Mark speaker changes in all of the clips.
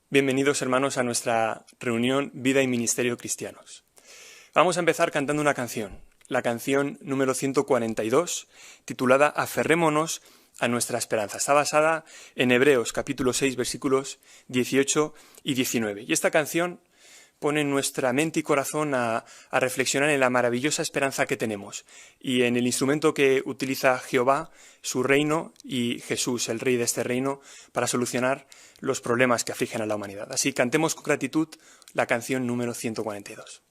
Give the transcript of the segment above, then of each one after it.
Speaker 1: Bienvenidos, hermanos, a nuestra reunión Vida y Ministerio Cristianos. Vamos a empezar cantando una canción, la canción número 142, titulada Aferrémonos a nuestra esperanza. Está basada en Hebreos capítulo 6, versículos 18 y 19. Y esta canción pone nuestra mente y corazón a reflexionar en la maravillosa esperanza que tenemos y en el instrumento que utiliza Jehová, su reino, y Jesús, el rey de este reino, para solucionar los problemas que afligen a la humanidad. Así cantemos con gratitud la canción número 142.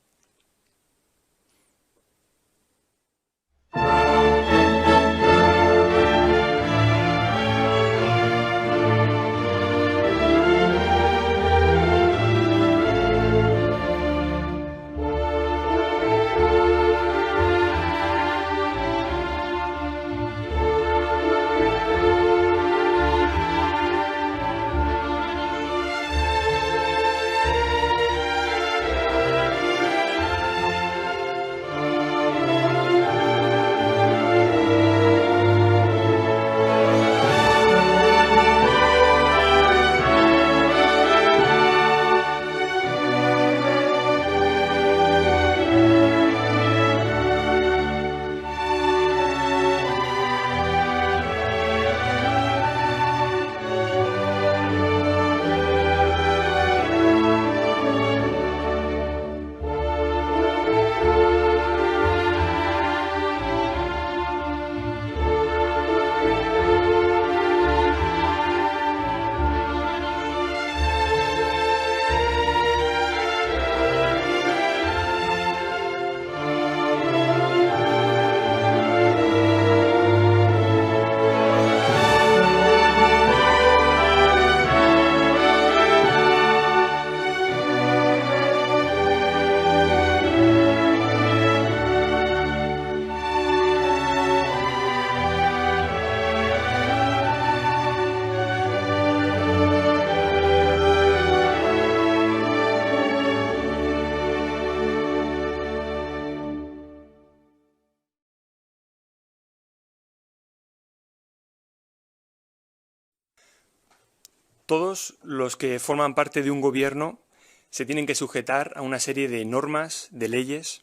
Speaker 1: Todos los que forman parte de un gobierno se tienen que sujetar a una serie de normas, de leyes.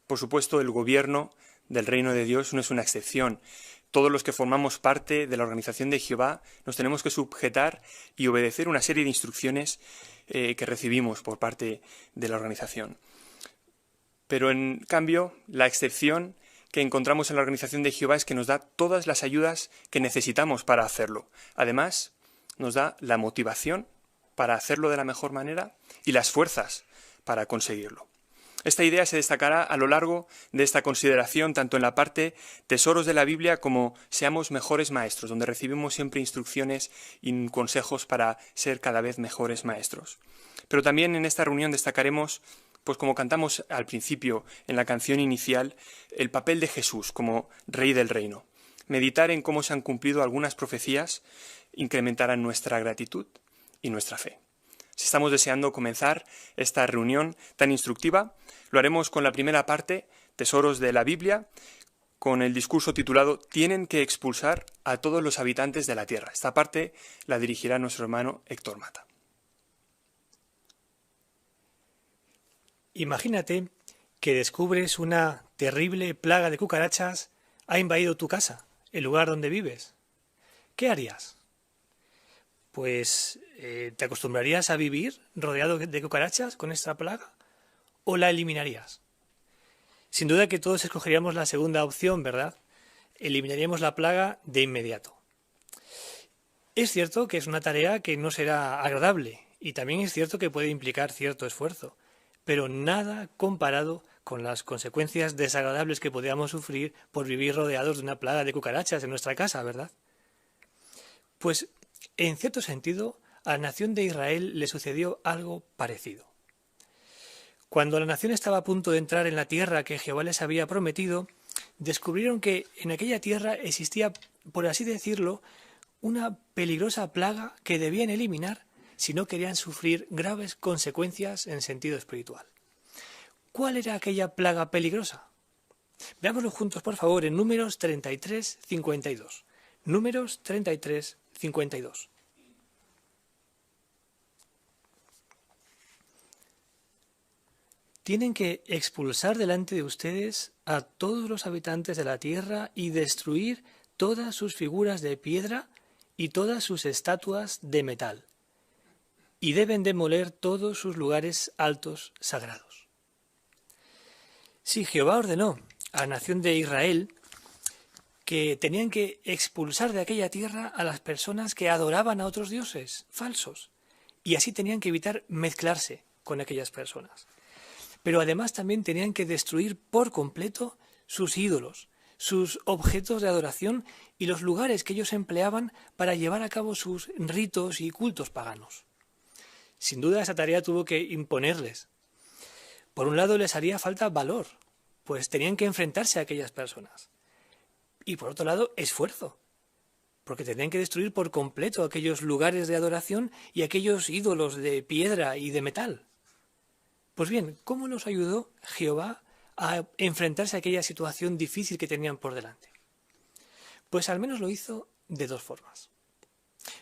Speaker 1: Por supuesto, el gobierno del reino de Dios no es una excepción. Todos los que formamos parte de la organización de Jehová nos tenemos que sujetar y obedecer una serie de instrucciones que recibimos por parte de la organización. Pero en cambio, la excepción que encontramos en la organización de Jehová es que nos da todas las ayudas que necesitamos para hacerlo. Además, nos da la motivación para hacerlo de la mejor manera y las fuerzas para conseguirlo. Esta idea se destacará a lo largo de esta consideración, tanto en la parte tesoros de la Biblia como seamos mejores maestros, donde recibimos siempre instrucciones y consejos para ser cada vez mejores maestros. Pero también en esta reunión destacaremos, pues como cantamos al principio en la canción inicial, el papel de Jesús como Rey del Reino. Meditar en cómo se han cumplido algunas profecías incrementará nuestra gratitud y nuestra fe. Si estamos deseando comenzar esta reunión tan instructiva, lo haremos con la primera parte, Tesoros de la Biblia, con el discurso titulado Tienen que expulsar a todos los habitantes de la tierra. Esta parte la dirigirá nuestro hermano Héctor Mata.
Speaker 2: Imagínate que descubres una terrible plaga de cucarachas ha invadido tu casa, el lugar donde vives. ¿Qué harías? Pues, ¿te acostumbrarías a vivir rodeado de cucarachas con esta plaga? ¿O la eliminarías? Sin duda que todos escogeríamos la segunda opción, ¿verdad? Eliminaríamos la plaga de inmediato. Es cierto que es una tarea que no será agradable y también es cierto que puede implicar cierto esfuerzo, pero nada comparado con las consecuencias desagradables que podríamos sufrir por vivir rodeados de una plaga de cucarachas en nuestra casa, ¿verdad? Pues, en cierto sentido, a la nación de Israel le sucedió algo parecido. Cuando la nación estaba a punto de entrar en la tierra que Jehová les había prometido, descubrieron que en aquella tierra existía, por así decirlo, una peligrosa plaga que debían eliminar si no querían sufrir graves consecuencias en sentido espiritual. ¿Cuál era aquella plaga peligrosa? Veámoslo juntos, por favor, en Números 33, 52. Números 33, 52. Tienen que expulsar delante de ustedes a todos los habitantes de la tierra y destruir todas sus figuras de piedra y todas sus estatuas de metal. Y deben demoler todos sus lugares altos sagrados. Sí, Jehová ordenó a la nación de Israel que tenían que expulsar de aquella tierra a las personas que adoraban a otros dioses falsos, y así tenían que evitar mezclarse con aquellas personas. Pero además también tenían que destruir por completo sus ídolos, sus objetos de adoración y los lugares que ellos empleaban para llevar a cabo sus ritos y cultos paganos. Sin duda esa tarea tuvo que imponerles. Por un lado les haría falta valor, pues tenían que enfrentarse a aquellas personas. Y por otro lado, esfuerzo, porque tenían que destruir por completo aquellos lugares de adoración y aquellos ídolos de piedra y de metal. Pues bien, ¿cómo los ayudó Jehová a enfrentarse a aquella situación difícil que tenían por delante? Pues al menos lo hizo de dos formas.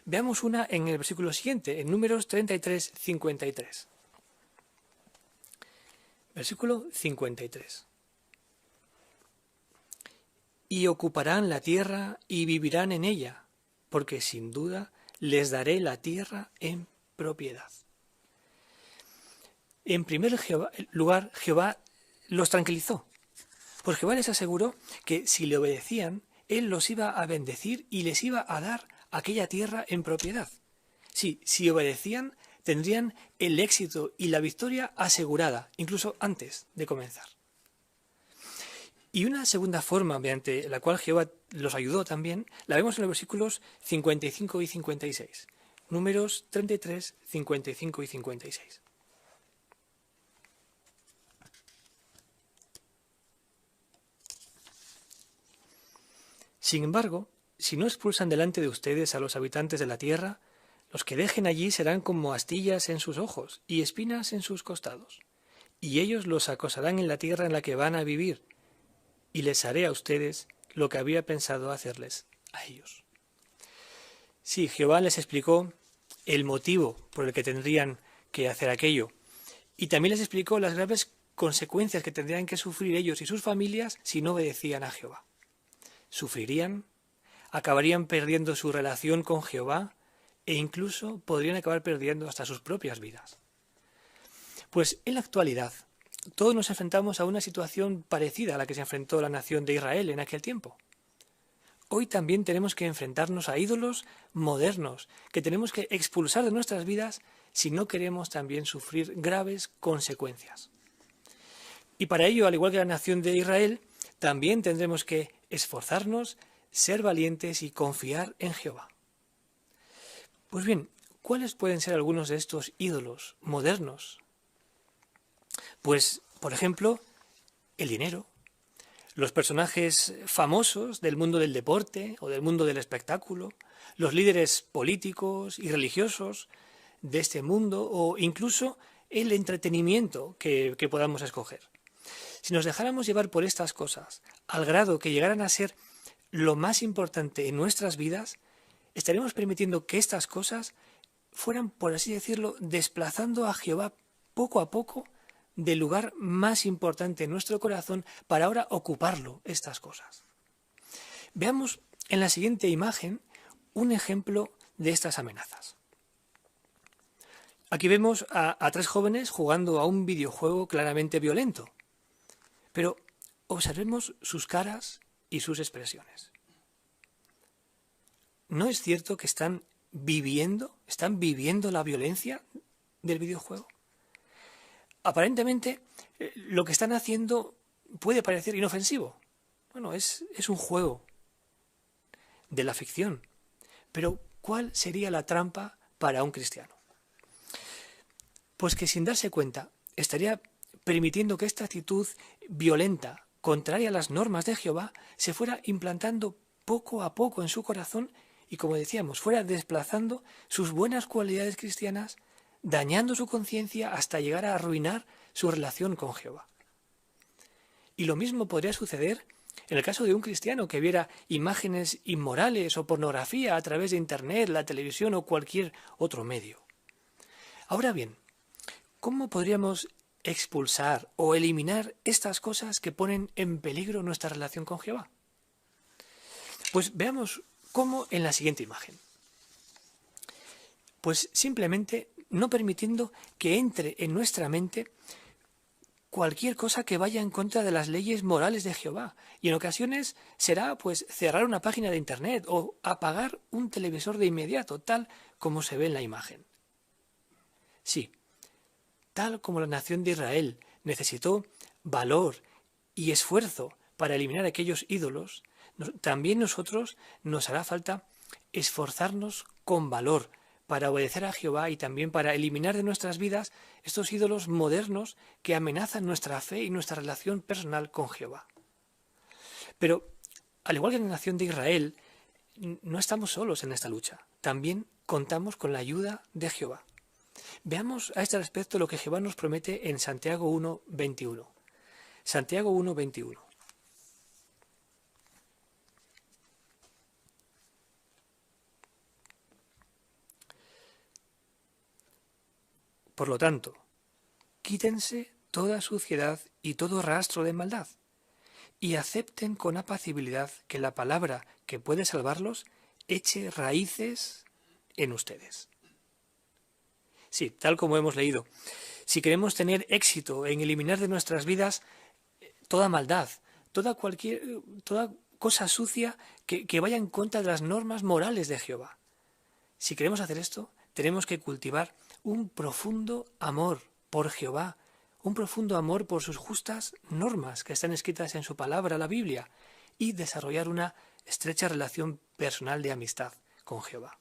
Speaker 2: Veamos una en el versículo siguiente, en Números 33, 53. Versículo 53. Y ocuparán la tierra y vivirán en ella, porque sin duda les daré la tierra en propiedad. En primer lugar, Jehová los tranquilizó, pues Jehová les aseguró que si le obedecían, Él los iba a bendecir y les iba a dar aquella tierra en propiedad. Sí, si obedecían, tendrían el éxito y la victoria asegurada, incluso antes de comenzar. Y una segunda forma mediante la cual Jehová los ayudó también, la vemos en los versículos 55 y 56. Números 33, 55 y 56. Sin embargo, si no expulsan delante de ustedes a los habitantes de la tierra, los que dejen allí serán como astillas en sus ojos y espinas en sus costados. Y ellos los acosarán en la tierra en la que van a vivir, y les haré a ustedes lo que había pensado hacerles a ellos. Sí, Jehová les explicó el motivo por el que tendrían que hacer aquello, y también les explicó las graves consecuencias que tendrían que sufrir ellos y sus familias si no obedecían a Jehová. Sufrirían, acabarían perdiendo su relación con Jehová e incluso podrían acabar perdiendo hasta sus propias vidas. Pues en la actualidad, todos nos enfrentamos a una situación parecida a la que se enfrentó la nación de Israel en aquel tiempo. Hoy también tenemos que enfrentarnos a ídolos modernos que tenemos que expulsar de nuestras vidas si no queremos también sufrir graves consecuencias. Y para ello, al igual que la nación de Israel, también tendremos que esforzarnos, ser valientes y confiar en Jehová. Pues bien, ¿cuáles pueden ser algunos de estos ídolos modernos? Pues, por ejemplo, el dinero, los personajes famosos del mundo del deporte o del mundo del espectáculo, los líderes políticos y religiosos de este mundo o incluso el entretenimiento que podamos escoger. Si nos dejáramos llevar por estas cosas, al grado que llegaran a ser lo más importante en nuestras vidas, estaremos permitiendo que estas cosas fueran, por así decirlo, desplazando a Jehová poco a poco del lugar más importante en nuestro corazón para ahora ocuparlo, estas cosas. Veamos en la siguiente imagen un ejemplo de estas amenazas. Aquí vemos a tres jóvenes jugando a un videojuego claramente violento, pero observemos sus caras y sus expresiones. ¿No es cierto que están viviendo la violencia del videojuego? Aparentemente, lo que están haciendo puede parecer inofensivo. Bueno, es un juego de la ficción. Pero, ¿cuál sería la trampa para un cristiano? Pues que sin darse cuenta, estaría permitiendo que esta actitud violenta, contraria a las normas de Jehová, se fuera implantando poco a poco en su corazón y, como decíamos, fuera desplazando sus buenas cualidades cristianas, dañando su conciencia hasta llegar a arruinar su relación con Jehová. Y lo mismo podría suceder en el caso de un cristiano que viera imágenes inmorales o pornografía a través de Internet, la televisión o cualquier otro medio. Ahora bien, ¿cómo podríamos expulsar o eliminar estas cosas que ponen en peligro nuestra relación con Jehová? Pues veamos cómo en la siguiente imagen. Pues simplemente no permitiendo que entre en nuestra mente cualquier cosa que vaya en contra de las leyes morales de Jehová. Y en ocasiones será pues cerrar una página de internet o apagar un televisor de inmediato, tal como se ve en la imagen. Sí, tal como la nación de Israel necesitó valor y esfuerzo para eliminar aquellos ídolos, también nosotros nos hará falta esforzarnos con valor para obedecer a Jehová y también para eliminar de nuestras vidas estos ídolos modernos que amenazan nuestra fe y nuestra relación personal con Jehová. Pero, al igual que en la nación de Israel, no estamos solos en esta lucha. También contamos con la ayuda de Jehová. Veamos a este respecto lo que Jehová nos promete en Santiago 1:21. Santiago 1:21. Por lo tanto, quítense toda suciedad y todo rastro de maldad, y acepten con apacibilidad que la palabra que puede salvarlos eche raíces en ustedes. Sí, tal como hemos leído, si queremos tener éxito en eliminar de nuestras vidas toda maldad, toda cosa sucia que vaya en contra de las normas morales de Jehová, si queremos hacer esto, tenemos que cultivar un profundo amor por Jehová, un profundo amor por sus justas normas que están escritas en su palabra, la Biblia, y desarrollar una estrecha relación personal de amistad con Jehová.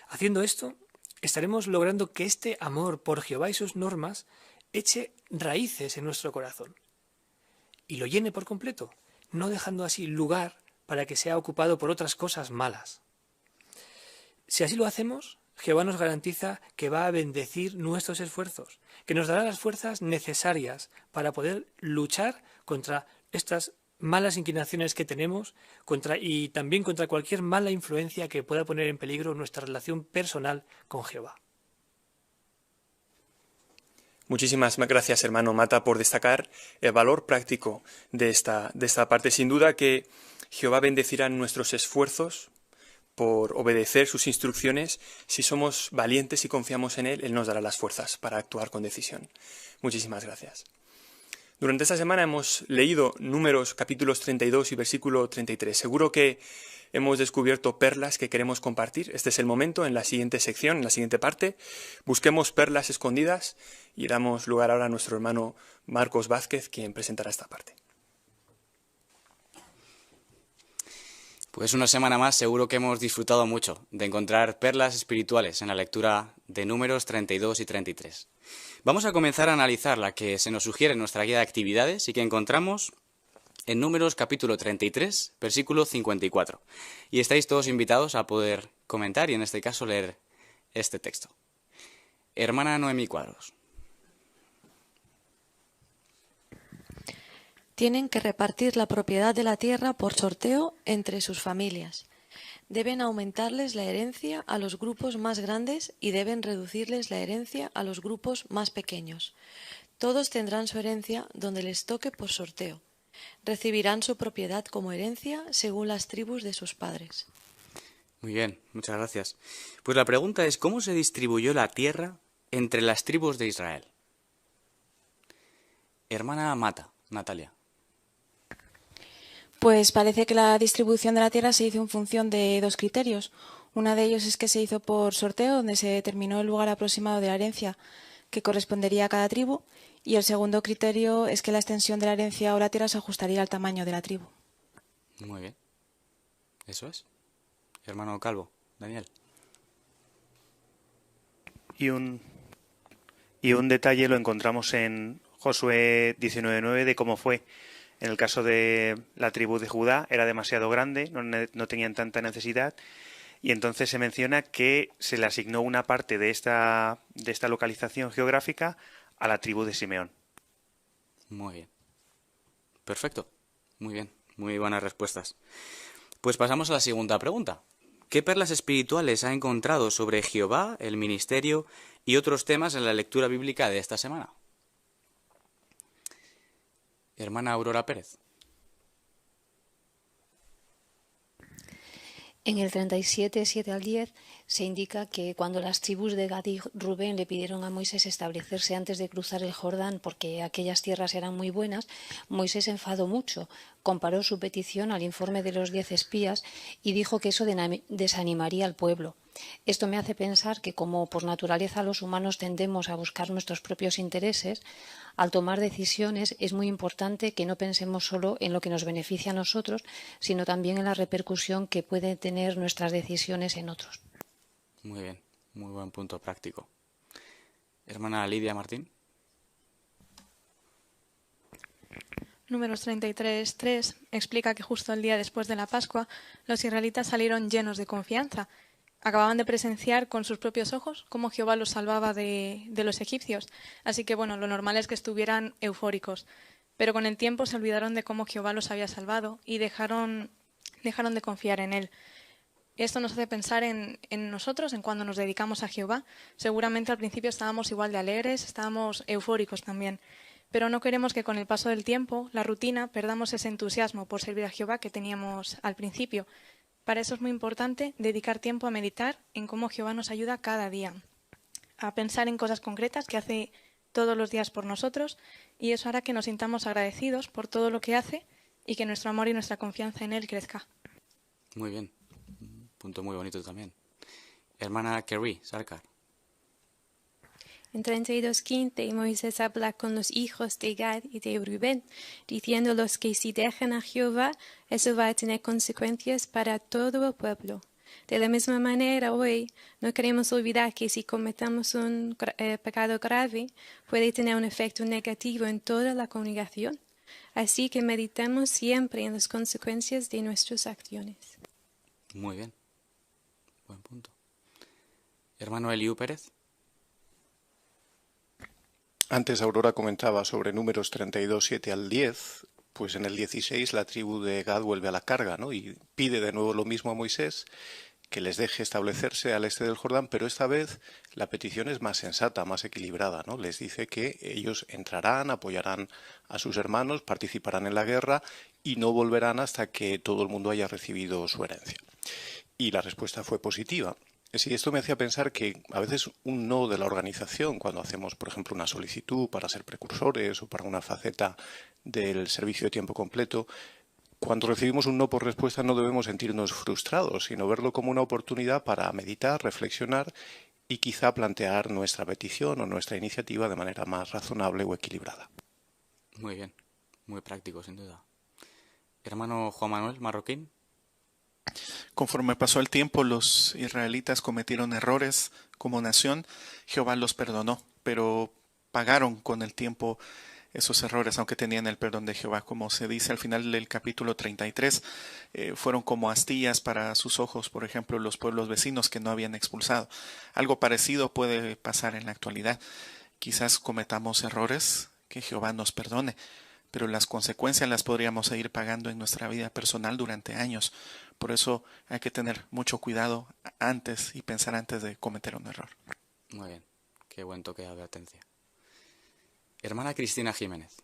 Speaker 2: Haciendo esto, estaremos logrando que este amor por Jehová y sus normas eche raíces en nuestro corazón y lo llene por completo, no dejando así lugar para que sea ocupado por otras cosas malas. Si así lo hacemos, Jehová nos garantiza que va a bendecir nuestros esfuerzos, que nos dará las fuerzas necesarias para poder luchar contra estas malas inclinaciones que tenemos y también contra cualquier mala influencia que pueda poner en peligro nuestra relación personal con Jehová.
Speaker 1: Muchísimas gracias, hermano Mata, por destacar el valor práctico de esta parte. Sin duda que Jehová bendecirá nuestros esfuerzos por obedecer sus instrucciones. Si somos valientes y confiamos en Él, Él nos dará las fuerzas para actuar con decisión. Muchísimas gracias. Durante esta semana hemos leído Números capítulos 32 y versículo 33. Seguro que hemos descubierto perlas que queremos compartir. Este es el momento, en la siguiente sección, en la siguiente parte. Busquemos perlas escondidas y damos lugar ahora a nuestro hermano Marcos Vázquez, quien presentará esta parte.
Speaker 3: Pues una semana más seguro que hemos disfrutado mucho de encontrar perlas espirituales en la lectura de Números 32 y 33. Vamos a comenzar a analizar la que se nos sugiere en nuestra guía de actividades y que encontramos en Números capítulo 33, versículo 54. Y estáis todos invitados a poder comentar y en este caso leer este texto. Hermana Noemí Cuadros.
Speaker 4: Tienen que repartir la propiedad de la tierra por sorteo entre sus familias. Deben aumentarles la herencia a los grupos más grandes y deben reducirles la herencia a los grupos más pequeños. Todos tendrán su herencia donde les toque por sorteo. Recibirán su propiedad como herencia según las tribus de sus padres.
Speaker 3: Muy bien, muchas gracias. Pues la pregunta es, ¿cómo se distribuyó la tierra entre las tribus de Israel? Hermana Mata, Natalia.
Speaker 5: Pues parece que la distribución de la tierra se hizo en función de dos criterios. Uno de ellos es que se hizo por sorteo, donde se determinó el lugar aproximado de la herencia que correspondería a cada tribu, y el segundo criterio es que la extensión de la herencia o la tierra se ajustaría al tamaño de la tribu.
Speaker 3: Muy bien. Eso es. Hermano Calvo, Daniel.
Speaker 6: Y un detalle lo encontramos en Josué 19:9 de cómo fue. En el caso de la tribu de Judá era demasiado grande, no tenían tanta necesidad, y entonces se menciona que se le asignó una parte de esta localización geográfica a la tribu de Simeón.
Speaker 3: Muy bien. Perfecto. Muy bien. Muy buenas respuestas. Pues pasamos a la segunda pregunta. ¿Qué perlas espirituales ha encontrado sobre Jehová, el ministerio y otros temas en la lectura bíblica de esta semana? Hermana Aurora Pérez.
Speaker 7: En el 37, 7 al 10, se indica que cuando las tribus de Gad y Rubén le pidieron a Moisés establecerse antes de cruzar el Jordán porque aquellas tierras eran muy buenas, Moisés se enfadó mucho, comparó su petición al informe de los 10 espías y dijo que eso desanimaría al pueblo. Esto me hace pensar que como por naturaleza los humanos tendemos a buscar nuestros propios intereses, al tomar decisiones es muy importante que no pensemos solo en lo que nos beneficia a nosotros, sino también en la repercusión que pueden tener nuestras decisiones en otros.
Speaker 3: Muy bien, muy buen punto práctico. Hermana Lidia Martín.
Speaker 8: Números 33:3 explica que justo el día después de la Pascua los israelitas salieron llenos de confianza. Acababan de presenciar con sus propios ojos cómo Jehová los salvaba de los egipcios. Así que, lo normal es que estuvieran eufóricos. Pero con el tiempo se olvidaron de cómo Jehová los había salvado y dejaron de confiar en él. Esto nos hace pensar en nosotros, en cuando nos dedicamos a Jehová. Seguramente al principio estábamos igual de alegres, estábamos eufóricos también. Pero no queremos que con el paso del tiempo, la rutina, perdamos ese entusiasmo por servir a Jehová que teníamos al principio. Para eso es muy importante dedicar tiempo a meditar en cómo Jehová nos ayuda cada día, a pensar en cosas concretas que hace todos los días por nosotros, y eso hará que nos sintamos agradecidos por todo lo que hace y que nuestro amor y nuestra confianza en él crezca.
Speaker 3: Muy bien, un punto muy bonito también. Hermana Kerry Sarkar.
Speaker 9: En 32:15 Moisés habla con los hijos de Gad y de Rubén, diciéndolos que si dejan a Jehová, eso va a tener consecuencias para todo el pueblo. De la misma manera, hoy no queremos olvidar que si cometemos un pecado grave, puede tener un efecto negativo en toda la congregación. Así que meditemos siempre en las consecuencias de nuestras acciones.
Speaker 3: Muy bien, buen punto. Hermano Eliú Pérez.
Speaker 10: Antes Aurora comentaba sobre Números 32, 7 al 10, pues en el 16 la tribu de Gad vuelve a la carga, ¿no? Y pide de nuevo lo mismo a Moisés, que les deje establecerse al este del Jordán, pero esta vez la petición es más sensata, más equilibrada, ¿no? Les dice que ellos entrarán, apoyarán a sus hermanos, participarán en la guerra y no volverán hasta que todo el mundo haya recibido su herencia. Y la respuesta fue positiva. Sí, esto me hacía pensar que a veces un no de la organización, cuando hacemos, por ejemplo, una solicitud para ser precursores o para una faceta del servicio de tiempo completo, cuando recibimos un no por respuesta no debemos sentirnos frustrados, sino verlo como una oportunidad para meditar, reflexionar y quizá plantear nuestra petición o nuestra iniciativa de manera más razonable o equilibrada.
Speaker 3: Muy bien, muy práctico, sin duda. Hermano Juan Manuel Marroquín.
Speaker 11: Conforme pasó el tiempo, los israelitas cometieron errores como nación. Jehová los perdonó, pero pagaron con el tiempo esos errores, aunque tenían el perdón de Jehová. Como se dice al final del capítulo 33, fueron como astillas para sus ojos, por ejemplo, los pueblos vecinos que no habían expulsado. Algo parecido puede pasar en la actualidad. Quizás cometamos errores, que Jehová nos perdone, pero las consecuencias las podríamos seguir pagando en nuestra vida personal durante años. Por eso hay que tener mucho cuidado antes y pensar antes de cometer un error.
Speaker 3: Muy bien, qué buen toque de advertencia. Hermana Cristina Jiménez.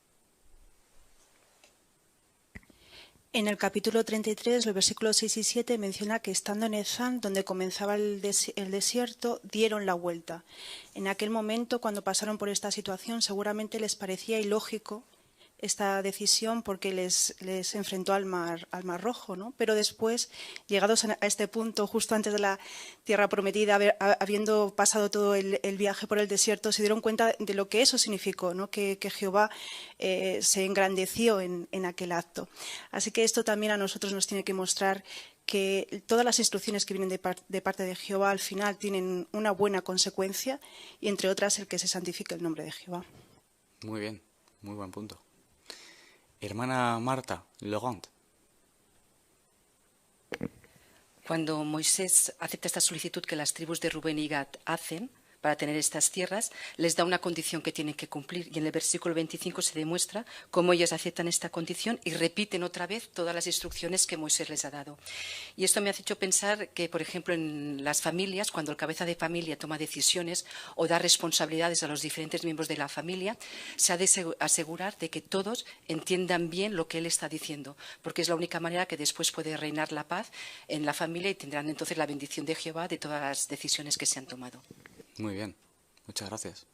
Speaker 12: En el capítulo 33, los versículos 6 y 7 menciona que estando en Ezán, donde comenzaba el desierto, dieron la vuelta. En aquel momento, cuando pasaron por esta situación, seguramente les parecía ilógico esta decisión porque les enfrentó al mar Rojo, ¿no? Pero después, llegados a este punto, justo antes de la tierra prometida, habiendo pasado todo el viaje por el desierto, se dieron cuenta de lo que eso significó, ¿no? Que Jehová se engrandeció en aquel acto. Así que esto también a nosotros nos tiene que mostrar que todas las instrucciones que vienen de parte de Jehová al final tienen una buena consecuencia y entre otras el que se santifique el nombre de Jehová.
Speaker 3: Muy bien, muy buen punto. Hermana Marta Laurent.
Speaker 13: Cuando Moisés acepta esta solicitud que las tribus de Rubén y Gad hacen para tener estas tierras, les da una condición que tienen que cumplir. Y en el versículo 25 se demuestra cómo ellos aceptan esta condición y repiten otra vez todas las instrucciones que Moisés les ha dado. Y esto me ha hecho pensar que, por ejemplo, en las familias, cuando el cabeza de familia toma decisiones o da responsabilidades a los diferentes miembros de la familia, se ha de asegurar de que todos entiendan bien lo que él está diciendo, porque es la única manera que después puede reinar la paz en la familia y tendrán entonces la bendición de Jehová de todas las decisiones que se han tomado.
Speaker 3: Muy bien, muchas gracias.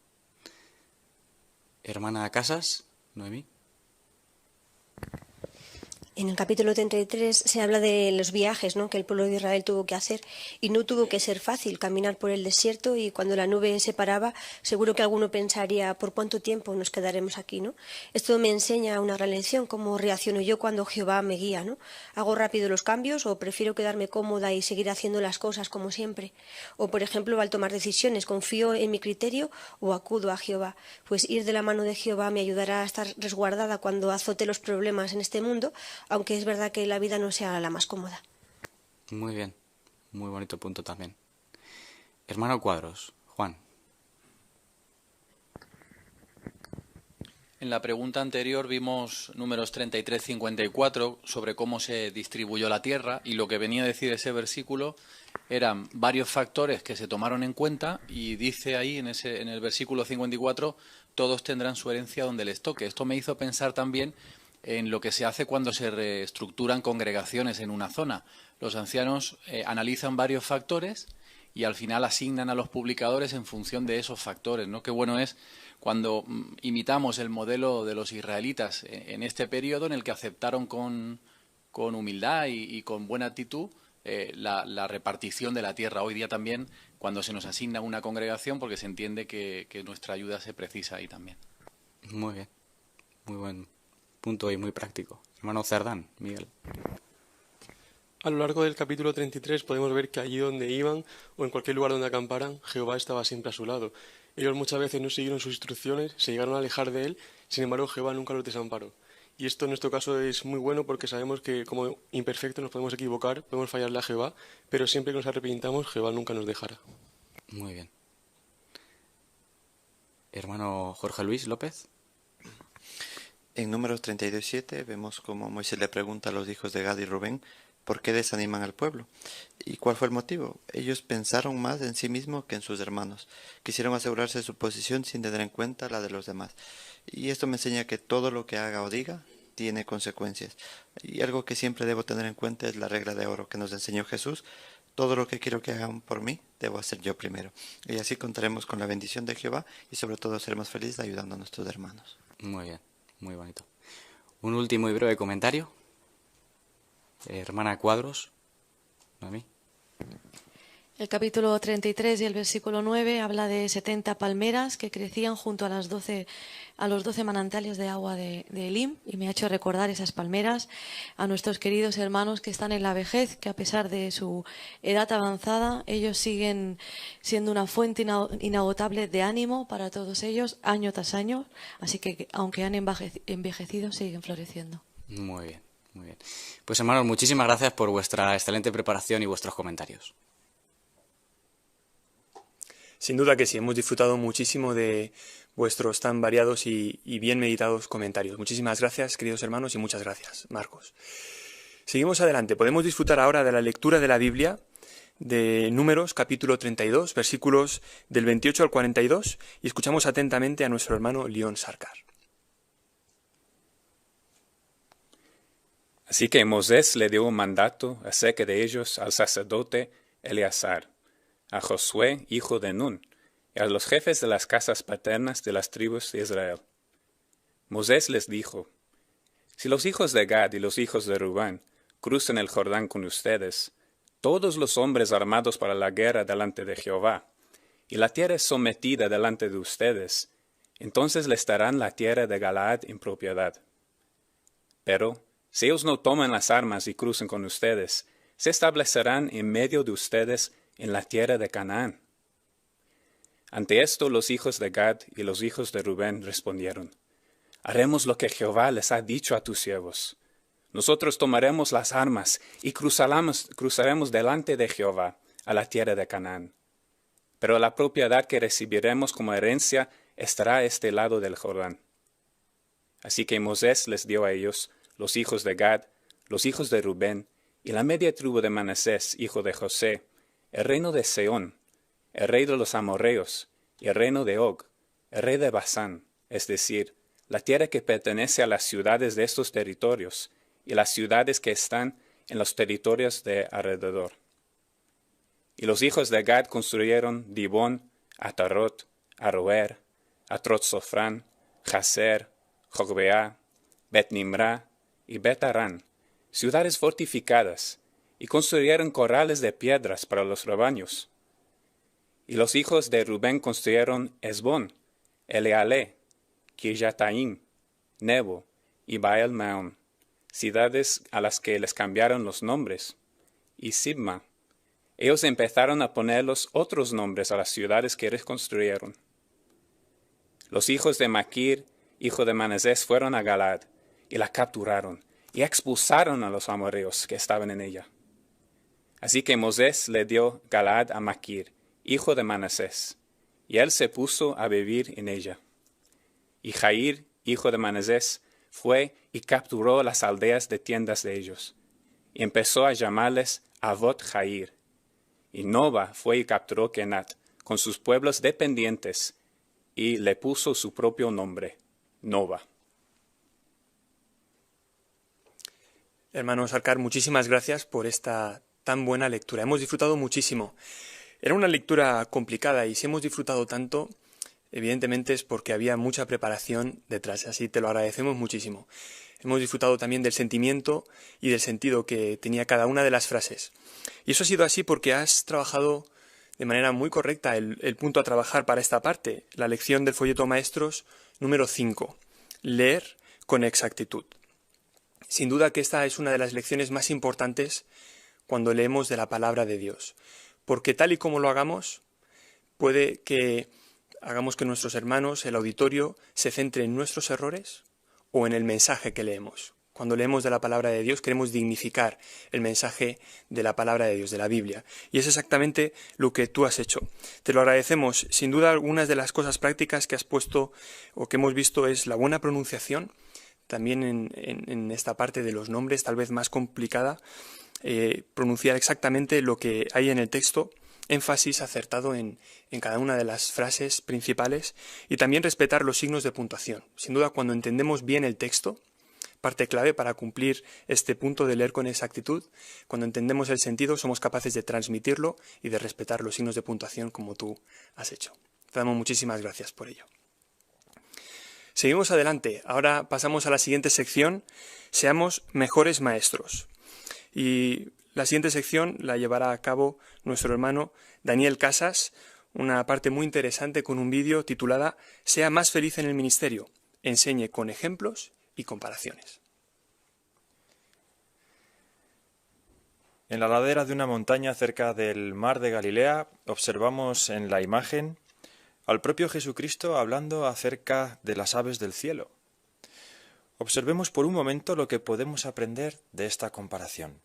Speaker 3: Hermana Casas, Noemí.
Speaker 14: En el capítulo 33 se habla de los viajes, ¿no?, que el pueblo de Israel tuvo que hacer, y no tuvo que ser fácil caminar por el desierto, y cuando la nube se paraba seguro que alguno pensaría ¿por cuánto tiempo nos quedaremos aquí?, ¿no? Esto me enseña una gran lección, cómo reacciono yo cuando Jehová me guía, ¿no? ¿Hago rápido los cambios o prefiero quedarme cómoda y seguir haciendo las cosas como siempre? O, por ejemplo, al tomar decisiones, ¿confío en mi criterio o acudo a Jehová? Pues ir de la mano de Jehová me ayudará a estar resguardada cuando azote los problemas en este mundo, aunque es verdad que la vida no sea la más cómoda.
Speaker 3: Muy bien, muy bonito punto también. Hermano Cuadros, Juan.
Speaker 15: En la pregunta anterior vimos números 33-54 sobre cómo se distribuyó la tierra, y lo que venía a decir ese versículo eran varios factores que se tomaron en cuenta, y dice ahí en el versículo 54, todos tendrán su herencia donde les toque. Esto me hizo pensar también en lo que se hace cuando se reestructuran congregaciones en una zona. Los ancianos analizan varios factores y al final asignan a los publicadores en función de esos factores, ¿no? Qué bueno es cuando imitamos el modelo de los israelitas en este periodo, en el que aceptaron con humildad y con buena actitud la repartición de la tierra. Hoy día también, cuando se nos asigna una congregación, porque se entiende que nuestra ayuda se precisa ahí también.
Speaker 3: Muy bien, muy buen punto y muy práctico. Hermano Cerdán, Miguel.
Speaker 16: A lo largo del capítulo 33 podemos ver que allí donde iban o en cualquier lugar donde acamparan, Jehová estaba siempre a su lado. Ellos muchas veces no siguieron sus instrucciones, se llegaron a alejar de él, sin embargo Jehová nunca los desamparó. Y esto en nuestro caso es muy bueno porque sabemos que como imperfectos nos podemos equivocar, podemos fallarle a Jehová, pero siempre que nos arrepintamos, Jehová nunca nos dejará.
Speaker 3: Muy bien. Hermano Jorge Luis López.
Speaker 17: En Números 32:7 vemos cómo Moisés le pregunta a los hijos de Gad y Rubén por qué desaniman al pueblo. ¿Y cuál fue el motivo? Ellos pensaron más en sí mismos que en sus hermanos. Quisieron asegurarse de su posición sin tener en cuenta la de los demás. Y esto me enseña que todo lo que haga o diga tiene consecuencias. Y algo que siempre debo tener en cuenta es la regla de oro que nos enseñó Jesús. Todo lo que quiero que hagan por mí, debo hacer yo primero. Y así contaremos con la bendición de Jehová y sobre todo seremos felices ayudando a nuestros hermanos.
Speaker 3: Muy bien, muy bonito. Un último y breve comentario. Hermana Cuadros, Noemí.
Speaker 4: El capítulo 33 y el versículo 9 habla de 70 palmeras que crecían junto a los 12 manantiales de agua de Elim, y me ha hecho recordar esas palmeras a nuestros queridos hermanos que están en la vejez, que a pesar de su edad avanzada, ellos siguen siendo una fuente inagotable de ánimo para todos ellos, año tras año, así que aunque han envejecido, siguen floreciendo.
Speaker 3: Muy bien, muy bien. Pues hermanos, muchísimas gracias por vuestra excelente preparación y vuestros comentarios.
Speaker 1: Sin duda que sí, hemos disfrutado muchísimo de vuestros tan variados y bien meditados comentarios. Muchísimas gracias, queridos hermanos, y muchas gracias, Marcos. Seguimos adelante. Podemos disfrutar ahora de la lectura de la Biblia, de Números, capítulo 32, versículos del 28 al 42, y escuchamos atentamente a nuestro hermano León Sarkar.
Speaker 18: Así que Moisés le dio un mandato acerca de ellos al sacerdote Eleazar, a Josué, hijo de Nun, y a los jefes de las casas paternas de las tribus de Israel. Moisés les dijo: si los hijos de Gad y los hijos de Rubén cruzan el Jordán con ustedes, todos los hombres armados para la guerra delante de Jehová, y la tierra es sometida delante de ustedes, entonces les darán la tierra de Galaad en propiedad. Pero si ellos no toman las armas y cruzan con ustedes, se establecerán en medio de ustedes en la tierra de Canaán. Ante esto los hijos de Gad y los hijos de Rubén respondieron: haremos lo que Jehová les ha dicho a tus siervos. Nosotros tomaremos las armas y cruzaremos delante de Jehová a la tierra de Canaán. pero la propiedad que recibiremos como herencia estará a este lado del Jordán. Así que Moisés les dio a ellos, los hijos de Gad, los hijos de Rubén, y la media tribu de Manasés, hijo de José, el reino de Seón, el rey de los amorreos, y el reino de Og, el rey de Basán, es decir, la tierra que pertenece a las ciudades de estos territorios, y las ciudades que están en los territorios de alrededor. Y los hijos de Gad construyeron Dibón, Atarot, Aroer, Atrot-Sofrán, Jazer, Jogbeá, Bet-Nimrá y Bet-Arán, ciudades fortificadas, y construyeron corrales de piedras para los rebaños. Y los hijos de Rubén construyeron Esbón, Elealé, Kirjataim, Nebo y Baal-Meón, ciudades a las que les cambiaron los nombres, y Sibma. Ellos empezaron a ponerlos otros nombres a las ciudades que reconstruyeron. Los hijos de Maquir, hijo de Manasés, fueron a Galad, y la capturaron, y expulsaron a los amorreos que estaban en ella. Así que Moisés le dio Galad a Maquir, hijo de Manasés, y él se puso a vivir en ella. Y Jair, hijo de Manasés, fue y capturó las aldeas de tiendas de ellos, y empezó a llamarles Avot Jair. Y Nova fue y capturó Kenat, con sus pueblos dependientes, y le puso su propio nombre, Nova.
Speaker 1: Hermano Sarkar, muchísimas gracias por esta tan buena lectura. Hemos disfrutado muchísimo. Era una lectura complicada y si hemos disfrutado tanto, evidentemente es porque había mucha preparación detrás, así te lo agradecemos muchísimo. Hemos disfrutado también del sentimiento y del sentido que tenía cada una de las frases. Y eso ha sido así porque has trabajado de manera muy correcta el punto a trabajar para esta parte, la lección del folleto Maestros número 5, leer con exactitud. Sin duda que esta es una de las lecciones más importantes cuando leemos de la palabra de Dios, porque tal y como lo hagamos, puede que hagamos que nuestros hermanos, el auditorio, se centre en nuestros errores o en el mensaje que leemos. Cuando leemos de la palabra de Dios queremos dignificar el mensaje de la palabra de Dios, de la Biblia. Y es exactamente lo que tú has hecho. Te lo agradecemos. Sin duda, algunas de las cosas prácticas que has puesto o que hemos visto es la buena pronunciación, también en esta parte de los nombres, tal vez más complicada, pronunciar exactamente lo que hay en el texto, énfasis acertado en cada una de las frases principales y también respetar los signos de puntuación. Sin duda, cuando entendemos bien el texto, parte clave para cumplir este punto de leer con exactitud, cuando entendemos el sentido somos capaces de transmitirlo y de respetar los signos de puntuación como tú has hecho. Te damos muchísimas gracias por ello. Seguimos adelante. Ahora pasamos a la siguiente sección, Seamos mejores maestros. Y la siguiente sección la llevará a cabo nuestro hermano Daniel Casas, una parte muy interesante con un vídeo titulada Sea más feliz en el ministerio, enseñe con ejemplos y comparaciones.
Speaker 19: En la ladera de una montaña cerca del mar de Galilea observamos en la imagen al propio Jesucristo hablando acerca de las aves del cielo. Observemos por un momento lo que podemos aprender de esta comparación.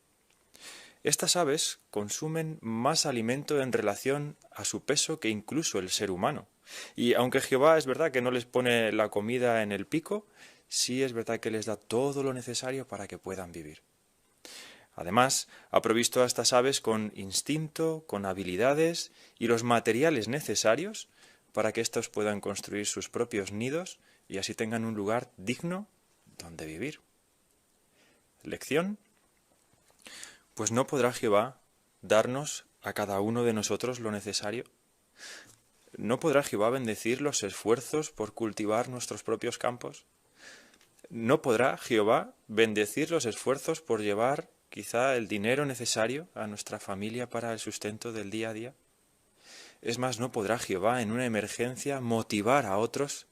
Speaker 19: Estas aves consumen más alimento en relación a su peso que incluso el ser humano. Y aunque Jehová es verdad que no les pone la comida en el pico, sí es verdad que les da todo lo necesario para que puedan vivir. Además, ha provisto a estas aves con instinto, con habilidades y los materiales necesarios para que éstas puedan construir sus propios nidos y así tengan un lugar digno donde vivir. ¿Lección? Pues ¿no podrá Jehová darnos a cada uno de nosotros lo necesario? ¿No podrá Jehová bendecir los esfuerzos por cultivar nuestros propios campos? ¿No podrá Jehová bendecir los esfuerzos por llevar quizá el dinero necesario a nuestra familia para el sustento del día a día? Es más, ¿no podrá Jehová en una emergencia motivar a otros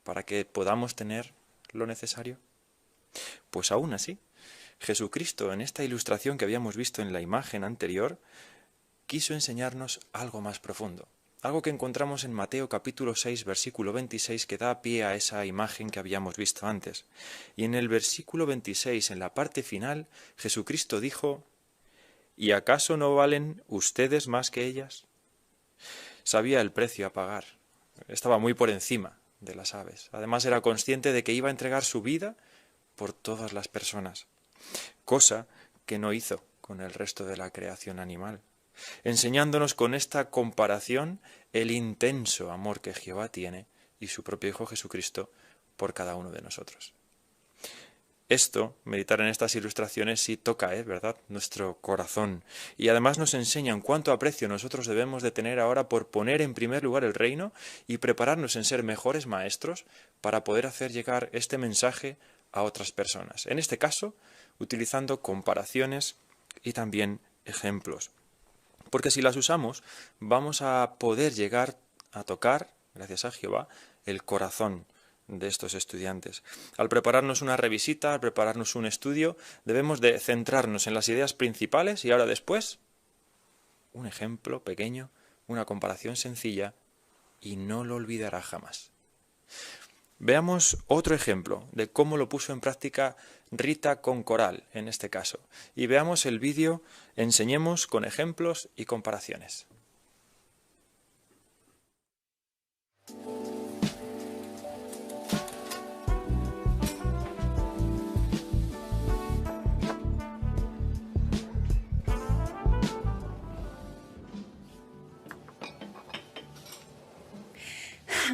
Speaker 19: para que podamos tener lo necesario? Pues aún así, Jesucristo, en esta ilustración que habíamos visto en la imagen anterior, quiso enseñarnos algo más profundo. Algo que encontramos en Mateo capítulo 6, versículo 26, que da pie a esa imagen que habíamos visto antes. Y en el versículo 26, en la parte final, Jesucristo dijo: ¿Y acaso no valen ustedes más que ellas? sabía el precio a pagar. Estaba muy por encima de las aves. Además era consciente de que iba a entregar su vida por todas las personas, cosa que no hizo con el resto de la creación animal, enseñándonos con esta comparación el intenso amor que Jehová tiene y su propio Hijo Jesucristo por cada uno de nosotros. Esto, meditar en estas ilustraciones, sí toca, ¿verdad?, nuestro corazón. Y además nos enseñan cuánto aprecio nosotros debemos de tener ahora por poner en primer lugar el reino y prepararnos en ser mejores maestros para poder hacer llegar este mensaje a otras personas. En este caso, utilizando comparaciones y también ejemplos. Porque si las usamos, vamos a poder llegar a tocar, gracias a Jehová, el corazón de estos estudiantes. Al prepararnos una revisita, al prepararnos un estudio, debemos de centrarnos en las ideas principales y ahora después un ejemplo pequeño, una comparación sencilla y no lo olvidará jamás. Veamos otro ejemplo de cómo lo puso en práctica Rita con Coral en este caso y veamos el vídeo Enseñemos con ejemplos y comparaciones.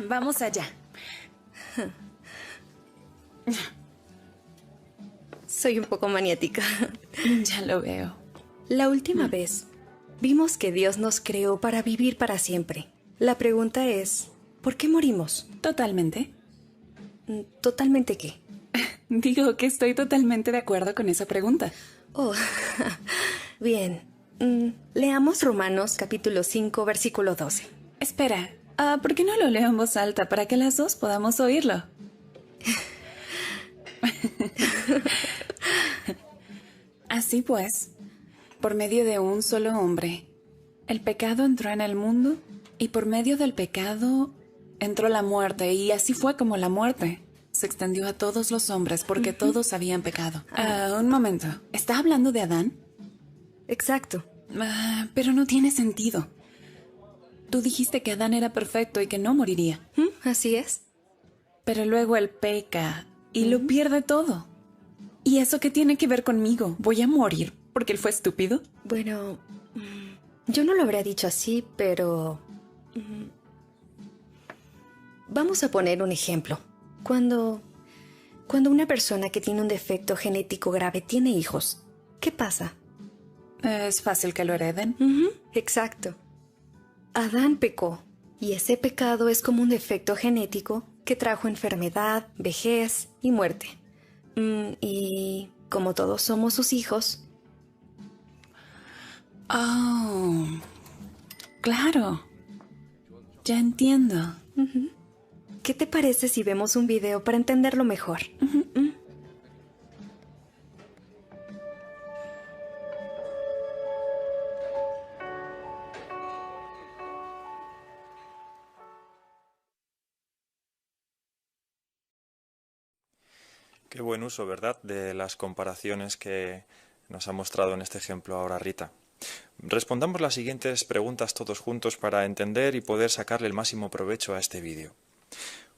Speaker 20: Vamos allá.
Speaker 21: Soy un poco maniática.
Speaker 20: Ya lo veo.
Speaker 21: La última vez vimos que Dios nos creó para vivir para siempre. La pregunta es, ¿por qué morimos?
Speaker 20: Totalmente.
Speaker 21: ¿Totalmente qué?
Speaker 20: Digo que estoy totalmente de acuerdo con esa pregunta.
Speaker 21: Oh, bien. Leamos Romanos capítulo 5, versículo 12.
Speaker 20: Espera, ¿por qué no lo leo en voz alta para que las dos podamos oírlo? Así pues, por medio de un solo hombre, el pecado entró en el mundo y por medio del pecado entró la muerte y así fue como la muerte se extendió a todos los hombres porque todos habían pecado. Un momento, ¿está hablando de Adán?
Speaker 21: Exacto.
Speaker 20: Pero no tiene sentido. Tú dijiste que Adán era perfecto y que no moriría.
Speaker 21: Así es.
Speaker 20: Pero luego él peca y lo pierde todo. ¿Y eso qué tiene que ver conmigo? ¿Voy a morir porque él fue estúpido?
Speaker 21: Bueno, yo no lo habría dicho así, pero... Vamos a poner un ejemplo. Cuando una persona que tiene un defecto genético grave tiene hijos, ¿qué pasa?
Speaker 20: Es fácil que lo hereden.
Speaker 21: Exacto. Adán pecó, y ese pecado es como un defecto genético que trajo enfermedad, vejez y muerte. Y como todos somos sus hijos...
Speaker 20: Oh, claro. Ya entiendo.
Speaker 21: ¿Qué te parece si vemos un video para entenderlo mejor?
Speaker 19: Qué buen uso, ¿verdad?, de las comparaciones que nos ha mostrado en este ejemplo ahora Rita. Respondamos las siguientes preguntas todos juntos para entender y poder sacarle el máximo provecho a este vídeo.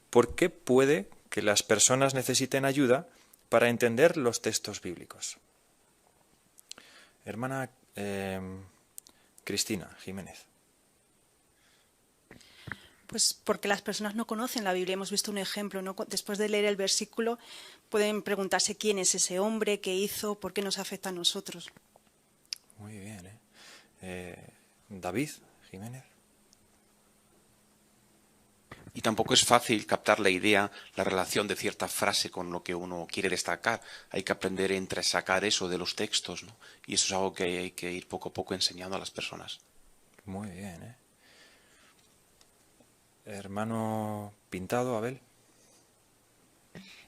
Speaker 19: ¿Por qué puede que las personas necesiten ayuda para entender los textos bíblicos? Hermana Cristina Jiménez.
Speaker 12: Pues porque las personas no conocen la Biblia. Hemos visto un ejemplo, ¿no? Después de leer el versículo pueden preguntarse quién es ese hombre, qué hizo, por qué nos afecta a nosotros.
Speaker 19: Muy bien, David Jiménez.
Speaker 22: Y tampoco es fácil captar la idea, la relación de cierta frase con lo que uno quiere destacar. Hay que aprender a entresacar eso de los textos, ¿no? Y eso es algo que hay que ir poco a poco enseñando a las personas.
Speaker 19: Muy bien, Hermano Pintado, Abel.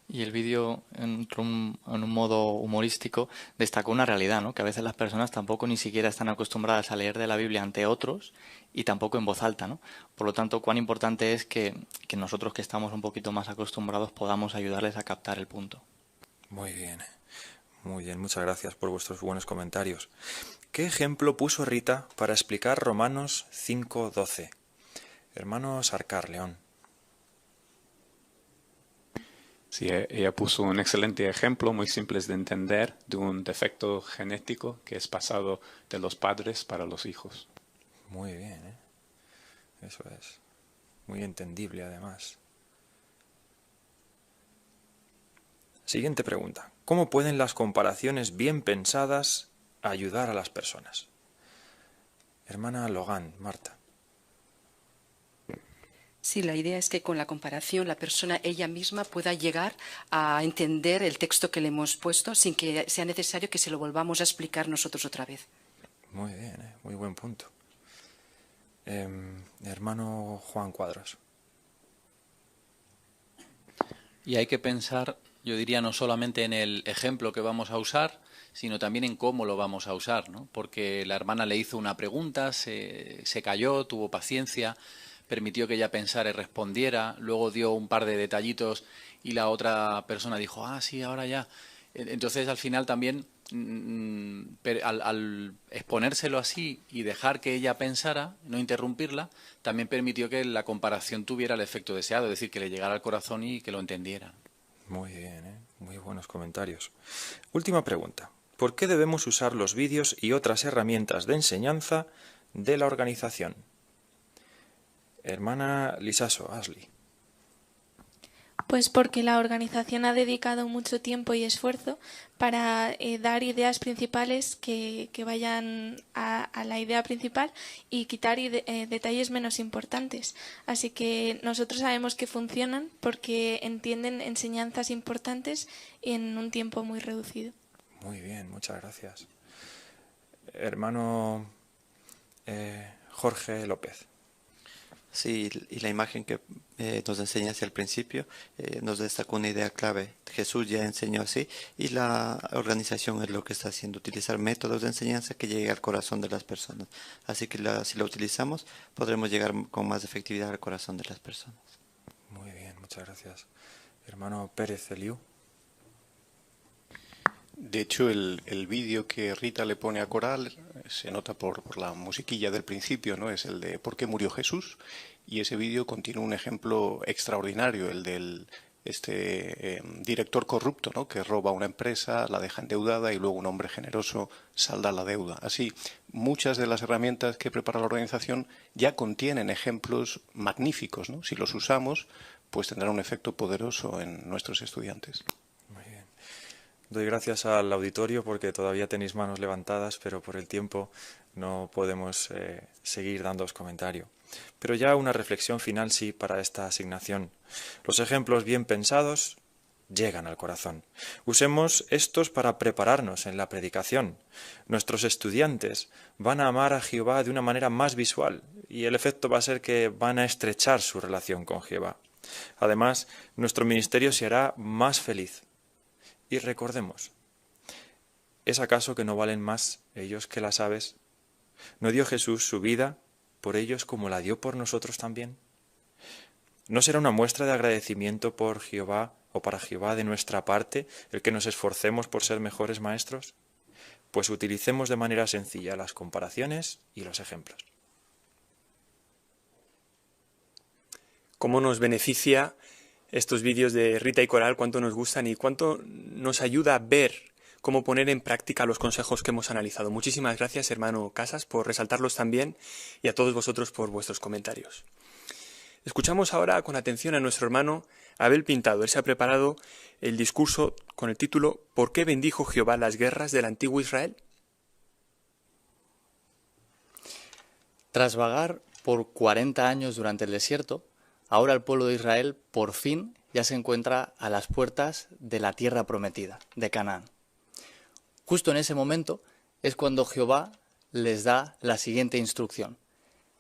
Speaker 23: Y el vídeo, en un modo humorístico, destacó una realidad, ¿no? Que a veces las personas tampoco ni siquiera están acostumbradas a leer de la Biblia ante otros y tampoco en voz alta, ¿no? Por lo tanto, cuán importante es que nosotros que estamos un poquito más acostumbrados podamos ayudarles a captar el punto.
Speaker 19: Muy bien, muchas gracias por vuestros buenos comentarios. ¿Qué ejemplo puso Rita para explicar Romanos 5:12? Hermano Sarkar, León.
Speaker 18: Sí, ella puso un excelente ejemplo, muy simple de entender, de un defecto genético que es pasado de los padres para los hijos.
Speaker 19: Muy bien, ¿eh? Eso es. Muy entendible, además. Siguiente pregunta. ¿Cómo pueden las comparaciones bien pensadas ayudar a las personas? Hermana Logan, Marta.
Speaker 13: Sí, la idea es que con la comparación la persona ella misma pueda llegar a entender el texto que le hemos puesto sin que sea necesario que se lo volvamos a explicar nosotros otra vez.
Speaker 19: Muy bien, muy buen punto. Hermano Juan Cuadros.
Speaker 15: Y hay que pensar, yo diría, no solamente en el ejemplo que vamos a usar, sino también en cómo lo vamos a usar, ¿no? Porque la hermana le hizo una pregunta, se calló, tuvo paciencia, permitió que ella pensara y respondiera, luego dio un par de detallitos y la otra persona dijo, ah, sí, ahora ya. Entonces, al final también, al exponérselo así y dejar que ella pensara, no interrumpirla, también permitió que la comparación tuviera el efecto deseado, es decir, que le llegara al corazón y que lo entendiera.
Speaker 19: Muy bien, muy buenos comentarios. Última pregunta. ¿Por qué debemos usar los vídeos y otras herramientas de enseñanza de la organización? Hermana Lisaso, Ashley.
Speaker 8: Pues porque la organización ha dedicado mucho tiempo y esfuerzo para dar ideas principales que vayan a la idea principal y quitar detalles menos importantes. Así que nosotros sabemos que funcionan porque entienden enseñanzas importantes en un tiempo muy reducido.
Speaker 19: Muy bien, muchas gracias. Hermano Jorge López.
Speaker 17: Sí, y la imagen que nos enseña hacia el principio nos destacó una idea clave. Jesús ya enseñó así y la organización es lo que está haciendo, utilizar métodos de enseñanza que lleguen al corazón de las personas. Así que si lo utilizamos podremos llegar con más efectividad al corazón de las personas.
Speaker 19: Muy bien, muchas gracias. Hermano Pérez Eliú.
Speaker 10: De hecho, el vídeo que Rita le pone a Coral se nota por la musiquilla del principio, ¿no? Es el de ¿Por qué murió Jesús? Y ese vídeo contiene un ejemplo extraordinario, el del director corrupto, ¿no? Que roba una empresa, la deja endeudada y luego un hombre generoso salda la deuda. Así, muchas de las herramientas que prepara la organización ya contienen ejemplos magníficos, ¿no? Si los usamos, pues tendrán un efecto poderoso en nuestros estudiantes.
Speaker 19: Doy gracias al auditorio porque todavía tenéis manos levantadas, pero por el tiempo no podemos seguir dándoos comentario. Pero ya una reflexión final sí para esta asignación. Los ejemplos bien pensados llegan al corazón. Usemos estos para prepararnos en la predicación. Nuestros estudiantes van a amar a Jehová de una manera más visual y el efecto va a ser que van a estrechar su relación con Jehová. Además, nuestro ministerio se hará más feliz. Y recordemos, ¿es acaso que no valen más ellos que las aves? ¿No dio Jesús su vida por ellos como la dio por nosotros también? ¿No será una muestra de agradecimiento por Jehová o para Jehová de nuestra parte el que nos esforcemos por ser mejores maestros? Pues utilicemos de manera sencilla las comparaciones y los ejemplos.
Speaker 1: ¿Cómo nos beneficia estos vídeos de Rita y Coral, cuánto nos gustan y cuánto nos ayuda a ver cómo poner en práctica los consejos que hemos analizado? Muchísimas gracias, hermano Casas, por resaltarlos también y a todos vosotros por vuestros comentarios. Escuchamos ahora con atención a nuestro hermano Abel Pintado. Él se ha preparado el discurso con el título ¿Por qué bendijo Jehová las guerras del antiguo Israel?
Speaker 23: Tras vagar por 40 años durante el desierto, ahora el pueblo de Israel, por fin, ya se encuentra a las puertas de la tierra prometida, de Canaán. Justo en ese momento es cuando Jehová les da la siguiente instrucción.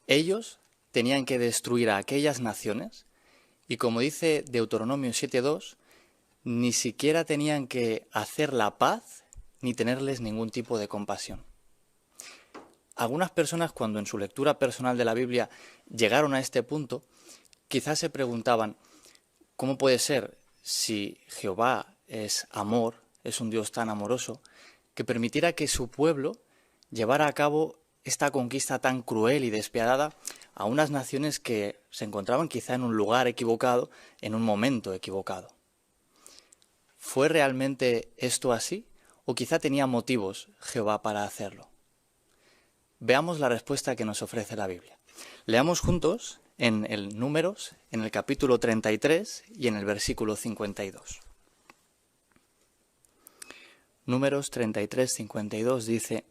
Speaker 23: Ellos tenían que destruir a aquellas naciones y, como dice Deuteronomio 7.2, ni siquiera tenían que hacer la paz ni tenerles ningún tipo de compasión. Algunas personas, cuando en su lectura personal de la Biblia llegaron a este punto, quizás se preguntaban, ¿cómo puede ser, si Jehová es amor, es un Dios tan amoroso, que permitiera que su pueblo llevara a cabo esta conquista tan cruel y despiadada a unas naciones que se encontraban quizá en un lugar equivocado, en un momento equivocado. ¿Fue realmente esto así? ¿O quizá tenía motivos Jehová para hacerlo? Veamos la respuesta que nos ofrece la Biblia. Leamos juntos en el Números, en el capítulo 33 y en el versículo 52. Números 33, 52 dice: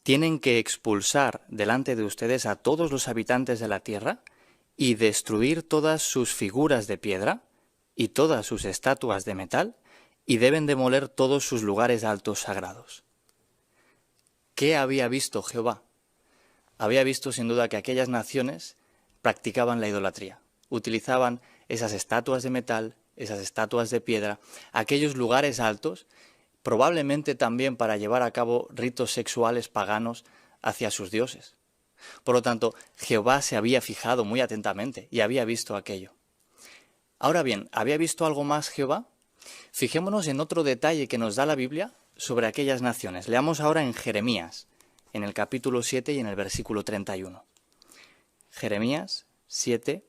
Speaker 23: tienen que expulsar delante de ustedes a todos los habitantes de la tierra y destruir todas sus figuras de piedra y todas sus estatuas de metal, y deben demoler todos sus lugares altos sagrados. ¿Qué había visto Jehová? Había visto sin duda que aquellas naciones practicaban la idolatría. Utilizaban esas estatuas de metal, esas estatuas de piedra, aquellos lugares altos, probablemente también para llevar a cabo ritos sexuales paganos hacia sus dioses. Por lo tanto, Jehová se había fijado muy atentamente y había visto aquello. Ahora bien, ¿había visto algo más Jehová? Fijémonos en otro detalle que nos da la Biblia sobre aquellas naciones. Leamos ahora en Jeremías, en el capítulo 7 y en el versículo 31. Jeremías 7,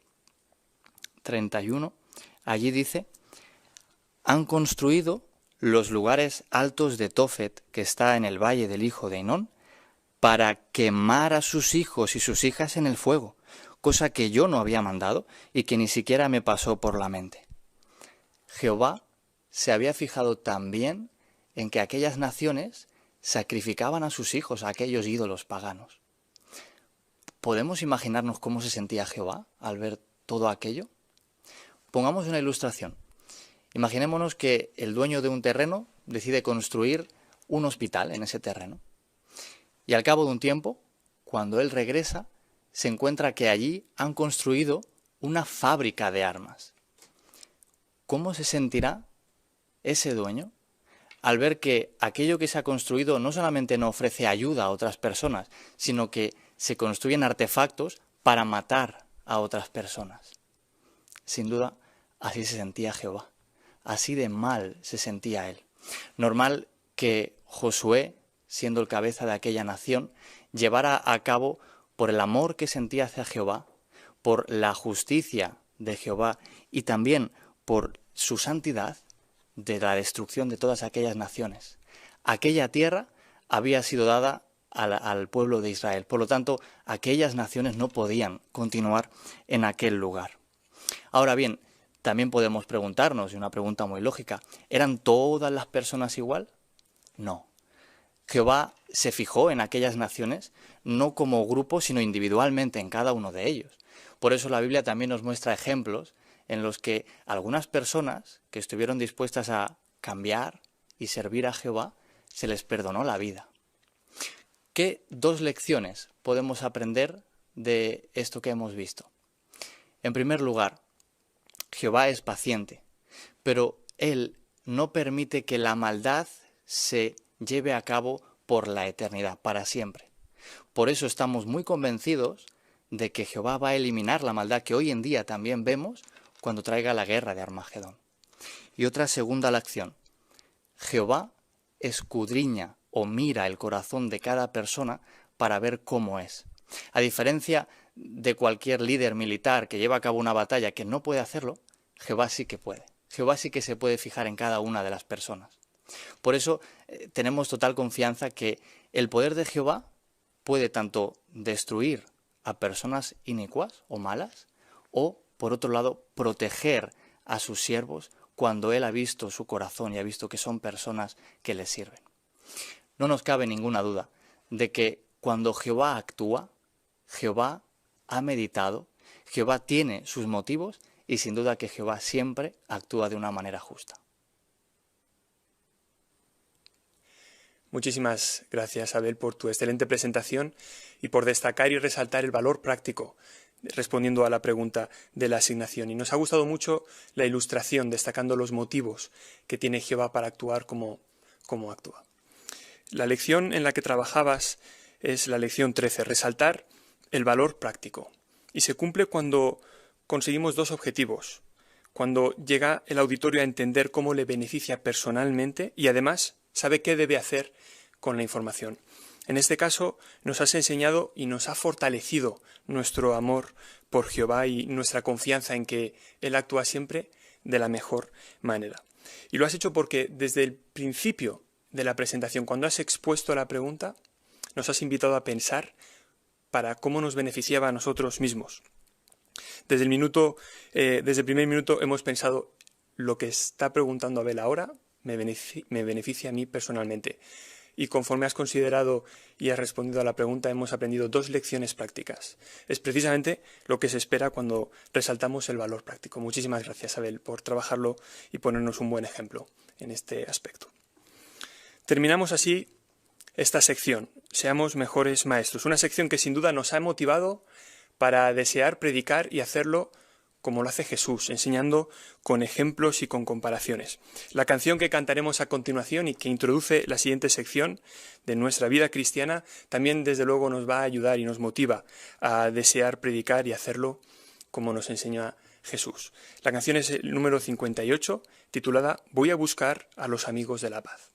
Speaker 23: 31, allí dice: han construido los lugares altos de Tofet, que está en el valle del hijo de Hinón, para quemar a sus hijos y sus hijas en el fuego, cosa que yo no había mandado y que ni siquiera me pasó por la mente. Jehová se había fijado también en que aquellas naciones sacrificaban a sus hijos a aquellos ídolos paganos. ¿Podemos imaginarnos cómo se sentía Jehová al ver todo aquello? Pongamos una ilustración. Imaginémonos que el dueño de un terreno decide construir un hospital en ese terreno. Y al cabo de un tiempo, cuando él regresa, se encuentra que allí han construido una fábrica de armas. ¿Cómo se sentirá ese dueño al ver que aquello que se ha construido no solamente no ofrece ayuda a otras personas, sino que se construyen artefactos para matar a otras personas? Sin duda, así se sentía Jehová. Así de mal se sentía él. Normal que Josué, siendo el cabeza de aquella nación, llevara a cabo, por el amor que sentía hacia Jehová, por la justicia de Jehová y también por su santidad, de la destrucción de todas aquellas naciones. Aquella tierra había sido dada al pueblo de Israel. Por lo tanto, aquellas naciones no podían continuar en aquel lugar. Ahora bien, también podemos preguntarnos, y una pregunta muy lógica, ¿eran todas las personas igual? No. Jehová se fijó en aquellas naciones no como grupo, sino individualmente en cada uno de ellos. Por eso la Biblia también nos muestra ejemplos en los que algunas personas que estuvieron dispuestas a cambiar y servir a Jehová, se les perdonó la vida. ¿Qué dos lecciones podemos aprender de esto que hemos visto? En primer lugar, Jehová es paciente, pero Él no permite que la maldad se lleve a cabo por la eternidad, para siempre. Por eso estamos muy convencidos de que Jehová va a eliminar la maldad que hoy en día también vemos cuando traiga la guerra de Armagedón. Y otra segunda lección: Jehová escudriña o mira el corazón de cada persona para ver cómo es. A diferencia de cualquier líder militar que lleva a cabo una batalla que no puede hacerlo, Jehová sí que puede. Jehová sí que se puede fijar en cada una de las personas. Por eso tenemos total confianza que el poder de Jehová puede tanto destruir a personas inicuas o malas, o, por otro lado, proteger a sus siervos cuando Él ha visto su corazón y ha visto que son personas que le sirven. No nos cabe ninguna duda de que cuando Jehová actúa, Jehová ha meditado, Jehová tiene sus motivos y sin duda que Jehová siempre actúa de una manera justa.
Speaker 1: Muchísimas gracias, Abel, por tu excelente presentación y por destacar y resaltar el valor práctico, respondiendo a la pregunta de la asignación. Y nos ha gustado mucho la ilustración, destacando los motivos que tiene Jehová para actuar como actúa. La lección en la que trabajabas es la lección 13, resaltar el valor práctico. Y se cumple cuando conseguimos dos objetivos. Cuando llega el auditorio a entender cómo le beneficia personalmente y además sabe qué debe hacer con la información. En este caso nos has enseñado y nos ha fortalecido nuestro amor por Jehová y nuestra confianza en que Él actúa siempre de la mejor manera. Y lo has hecho porque desde el principio de la presentación, cuando has expuesto la pregunta, nos has invitado a pensar para cómo nos beneficiaba a nosotros mismos. Desde el primer minuto hemos pensado, lo que está preguntando Abel ahora me beneficia a mí personalmente. Y conforme has considerado y has respondido a la pregunta, hemos aprendido 2 lecciones prácticas. Es precisamente lo que se espera cuando resaltamos el valor práctico. Muchísimas gracias, Abel, por trabajarlo y ponernos un buen ejemplo en este aspecto. Terminamos así esta sección, Seamos mejores maestros. Una sección que sin duda nos ha motivado para desear predicar y hacerlo como lo hace Jesús, enseñando con ejemplos y con comparaciones. La canción que cantaremos a continuación y que introduce la siguiente sección de nuestra vida cristiana también desde luego nos va a ayudar y nos motiva a desear predicar y hacerlo como nos enseña Jesús. La canción es el número 58, titulada Voy a buscar a los amigos de la paz.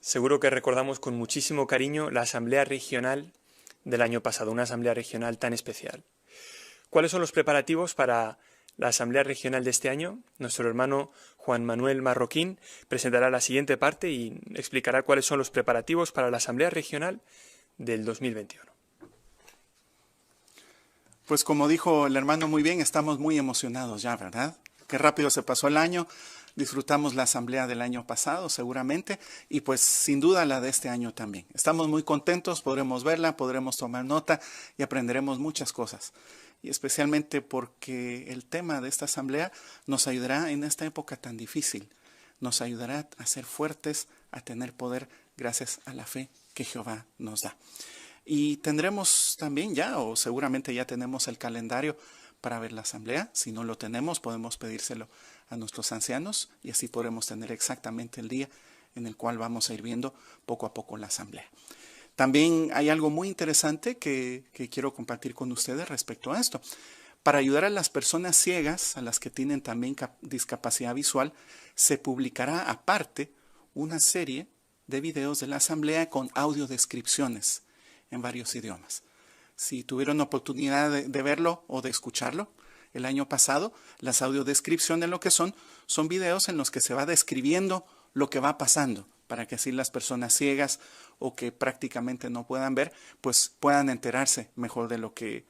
Speaker 1: Seguro que recordamos con muchísimo cariño la asamblea regional del año pasado, una asamblea regional tan especial. ¿Cuáles son los preparativos para la asamblea regional de este año? Nuestro hermano Juan Manuel Marroquín presentará la siguiente parte y explicará cuáles son los preparativos para la asamblea regional del 2021.
Speaker 11: Pues como dijo el hermano muy bien, estamos muy emocionados ya, ¿verdad? Qué rápido se pasó el año. Disfrutamos la asamblea del año pasado seguramente y pues sin duda la de este año también. Estamos muy contentos, podremos verla, podremos tomar nota y aprenderemos muchas cosas. Y especialmente porque el tema de esta asamblea nos ayudará en esta época tan difícil. Nos ayudará a ser fuertes, a tener poder gracias a la fe que Jehová nos da. Y tendremos también ya, o seguramente ya tenemos el calendario para ver la asamblea. Si no lo tenemos, podemos pedírselo a nuestros ancianos y así podremos tener exactamente el día en el cual vamos a ir viendo poco a poco la asamblea. También hay algo muy interesante que quiero compartir con ustedes respecto a esto. Para ayudar a las personas ciegas, a las que tienen también discapacidad visual, se publicará aparte una serie de videos de la asamblea con audiodescripciones en varios idiomas. Si tuvieron oportunidad de verlo o de escucharlo el año pasado, las audiodescripciones lo que son videos en los que se va describiendo lo que va pasando, para que así las personas ciegas o que prácticamente no puedan ver, pues puedan enterarse mejor de lo que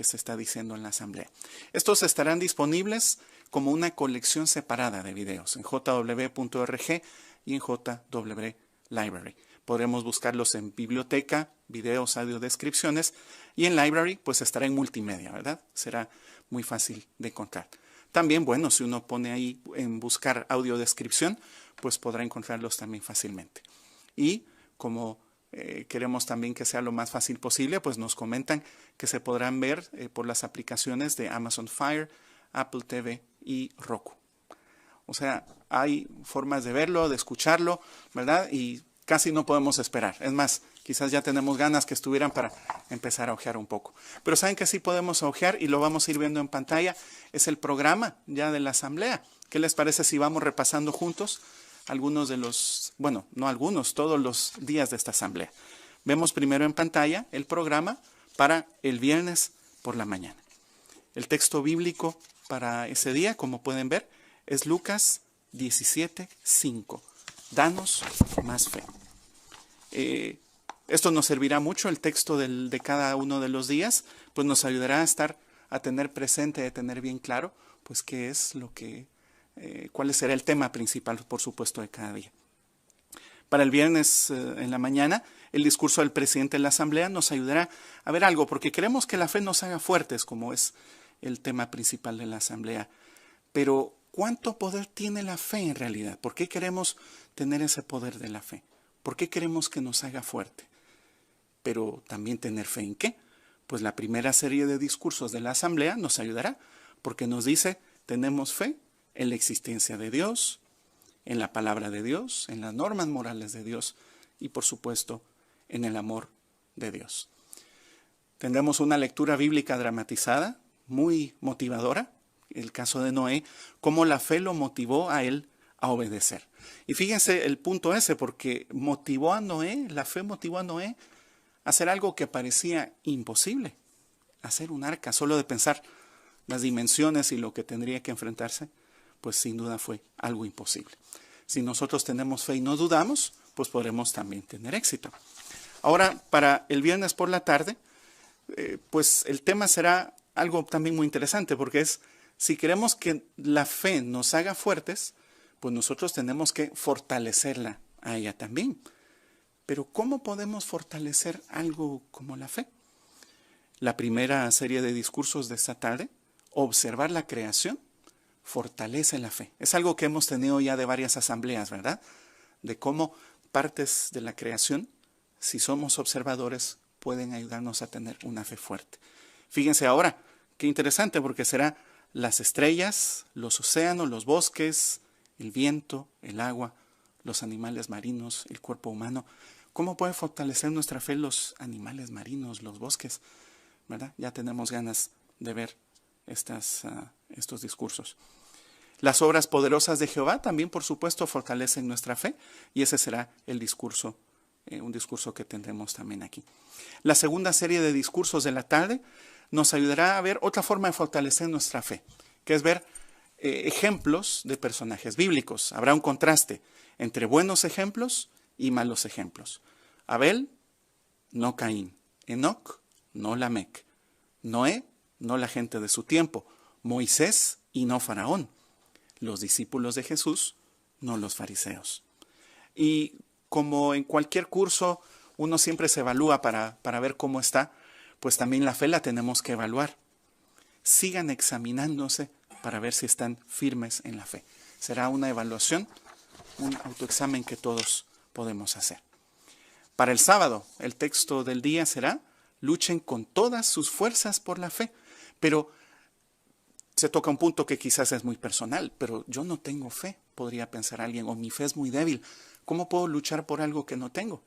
Speaker 11: se está diciendo en la asamblea. Estos estarán disponibles como una colección separada de videos en jw.org y en JW Library. Podremos buscarlos en biblioteca, videos, audiodescripciones, y en library pues estará en multimedia, ¿verdad? Será muy fácil de encontrar. También, bueno, si uno pone ahí en buscar audiodescripción, pues podrá encontrarlos también fácilmente. Y como queremos también que sea lo más fácil posible, pues nos comentan que se podrán ver por las aplicaciones de Amazon Fire, Apple TV y Roku. O sea, hay formas de verlo, de escucharlo, ¿verdad? Y casi no podemos esperar. Es más, quizás ya tenemos ganas que estuvieran para empezar a ojear un poco. Pero saben que sí podemos ojear y lo vamos a ir viendo en pantalla. Es el programa ya de la asamblea. ¿Qué les parece si vamos repasando juntos algunos de los, bueno, no algunos, todos los días de esta asamblea? Vemos primero en pantalla el programa para el viernes por la mañana. El texto bíblico para ese día, como pueden ver, es Lucas 17:5. Danos más fe. Esto nos servirá mucho, el texto de cada uno de los días, pues nos ayudará a tener presente, a tener bien claro, pues qué es cuál será el tema principal, por supuesto, de cada día. Para el viernes en la mañana, el discurso del presidente de la asamblea nos ayudará a ver algo, porque queremos que la fe nos haga fuertes, como es el tema principal de la asamblea. Pero, ¿cuánto poder tiene la fe en realidad? ¿Por qué queremos tener ese poder de la fe? ¿Por qué queremos que nos haga fuerte? Pero también tener fe en qué. Pues la primera serie de discursos de la asamblea nos ayudará, porque nos dice, tenemos fe en la existencia de Dios, en la palabra de Dios, en las normas morales de Dios y por supuesto en el amor de Dios. Tendremos una lectura bíblica dramatizada, muy motivadora, el caso de Noé, cómo la fe lo motivó a él a obedecer. Y fíjense el punto ese, porque la fe motivó a Noé a hacer algo que parecía imposible, hacer un arca. Solo de pensar las dimensiones y lo que tendría que enfrentarse, pues sin duda fue algo imposible. Si nosotros tenemos fe y no dudamos, pues podremos también tener éxito. Ahora, para el viernes por la tarde, pues el tema será algo también muy interesante, porque es, si queremos que la fe nos haga fuertes, pues nosotros tenemos que fortalecerla a ella también. Pero ¿cómo podemos fortalecer algo como la fe? La primera serie de discursos de esta tarde, observar la creación, fortalece la fe. Es algo que hemos tenido ya de varias asambleas, ¿verdad? De cómo partes de la creación, si somos observadores, pueden ayudarnos a tener una fe fuerte. Fíjense ahora, qué interesante, porque será las estrellas, los océanos, los bosques, el viento, el agua, los animales marinos, el cuerpo humano. ¿Cómo puede fortalecer nuestra fe los animales marinos, los bosques? ¿Verdad? Ya tenemos ganas de ver estos discursos. Las obras poderosas de Jehová también, por supuesto, fortalecen nuestra fe, y ese será el discurso, un discurso que tendremos también aquí. La segunda serie de discursos de la tarde nos ayudará a ver otra forma de fortalecer nuestra fe, que es ver ejemplos de personajes bíblicos. Habrá un contraste entre buenos ejemplos y malos ejemplos. Abel, no Caín. Enoc, no Lamec. Noé, no la gente de su tiempo. Moisés y no Faraón. Los discípulos de Jesús, no los fariseos. Y como en cualquier curso uno siempre se evalúa para ver cómo está, pues también la fe la tenemos que evaluar. Sigan examinándose para ver si están firmes en la fe. Será una evaluación, un autoexamen que todos podemos hacer. Para el sábado, el texto del día será: luchen con todas sus fuerzas por la fe. Pero se toca un punto que quizás es muy personal, pero yo no tengo fe, podría pensar alguien, o mi fe es muy débil. ¿Cómo puedo luchar por algo que no tengo?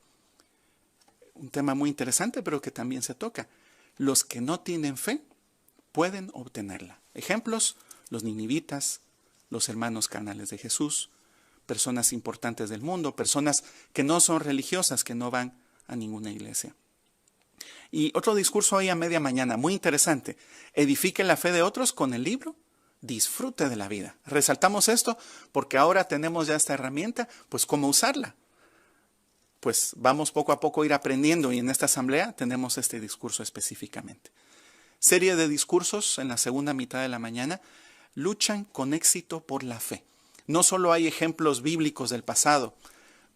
Speaker 11: Un tema muy interesante, pero que también se toca. Los que no tienen fe pueden obtenerla. Ejemplos: los ninivitas, los hermanos carnales de Jesús, personas importantes del mundo, personas que no son religiosas, que no van a ninguna iglesia. Y otro discurso hoy a media mañana, muy interesante: edifique la fe de otros con el libro, disfrute de la vida. Resaltamos esto porque ahora tenemos ya esta herramienta, pues ¿cómo usarla? Pues vamos poco a poco a ir aprendiendo, y en esta asamblea tenemos este discurso específicamente. Serie de discursos en la segunda mitad de la mañana: luchan con éxito por la fe. No solo hay ejemplos bíblicos del pasado,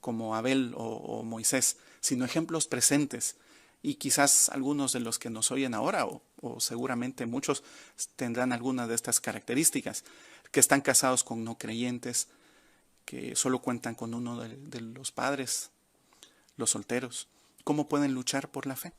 Speaker 11: como Abel o Moisés, sino ejemplos presentes. Y quizás algunos de los que nos oyen ahora, o seguramente muchos, tendrán alguna de estas características: que están casados con no creyentes, que solo cuentan con uno de los padres, los solteros. ¿Cómo pueden luchar por la fe?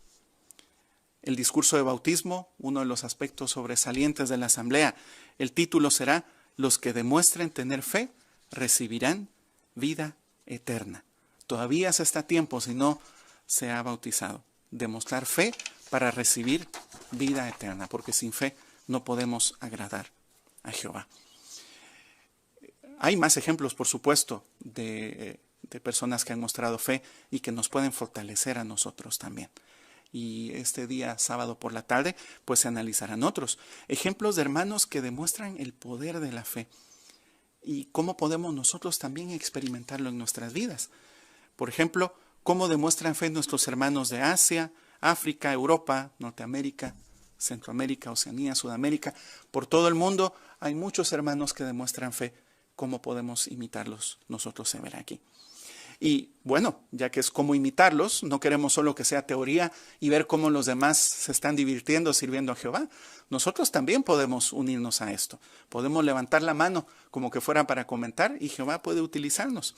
Speaker 11: El discurso de bautismo, uno de los aspectos sobresalientes de la asamblea. El título será: los que demuestren tener fe recibirán vida eterna. Todavía se está a tiempo si no se ha bautizado. Demostrar fe para recibir vida eterna, porque sin fe no podemos agradar a Jehová. Hay más ejemplos, por supuesto, de personas que han mostrado fe y que nos pueden fortalecer a nosotros también. Y este día, sábado por la tarde, pues se analizarán otros ejemplos de hermanos que demuestran el poder de la fe y cómo podemos nosotros también experimentarlo en nuestras vidas. Por ejemplo, cómo demuestran fe nuestros hermanos de Asia, África, Europa, Norteamérica, Centroamérica, Oceanía, Sudamérica. Por todo el mundo hay muchos hermanos que demuestran fe. ¿Cómo podemos imitarlos? Nosotros se verá aquí. Y bueno, ya que es cómo imitarlos, no queremos solo que sea teoría y ver cómo los demás se están divirtiendo sirviendo a Jehová. Nosotros también podemos unirnos a esto. Podemos levantar la mano como que fuera para comentar, y Jehová puede utilizarnos.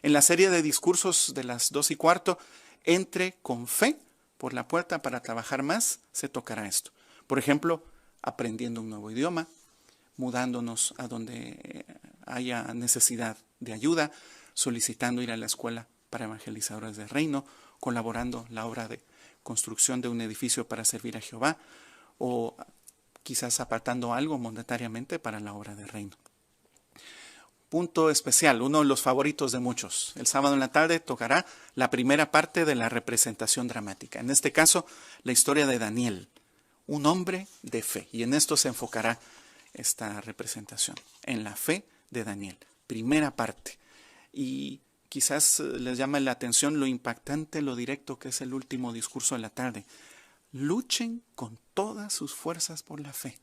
Speaker 11: En la serie de discursos de las 2:15, entre con fe por la puerta para trabajar más, se tocará esto. Por ejemplo, aprendiendo un nuevo idioma, mudándonos a donde haya necesidad de ayuda, solicitando ir a la escuela para evangelizadores del reino, colaborando en la obra de construcción de un edificio para servir a Jehová, o quizás apartando algo monetariamente para la obra del reino. Punto especial, uno de los favoritos de muchos. El sábado en la tarde tocará la primera parte de la representación dramática. En este caso, la historia de Daniel, un hombre de fe. Y en esto se enfocará esta representación, en la fe de Daniel. Primera parte. Y quizás les llama la atención lo impactante, lo directo que es el último discurso de la tarde. Luchen con todas sus fuerzas por la fe.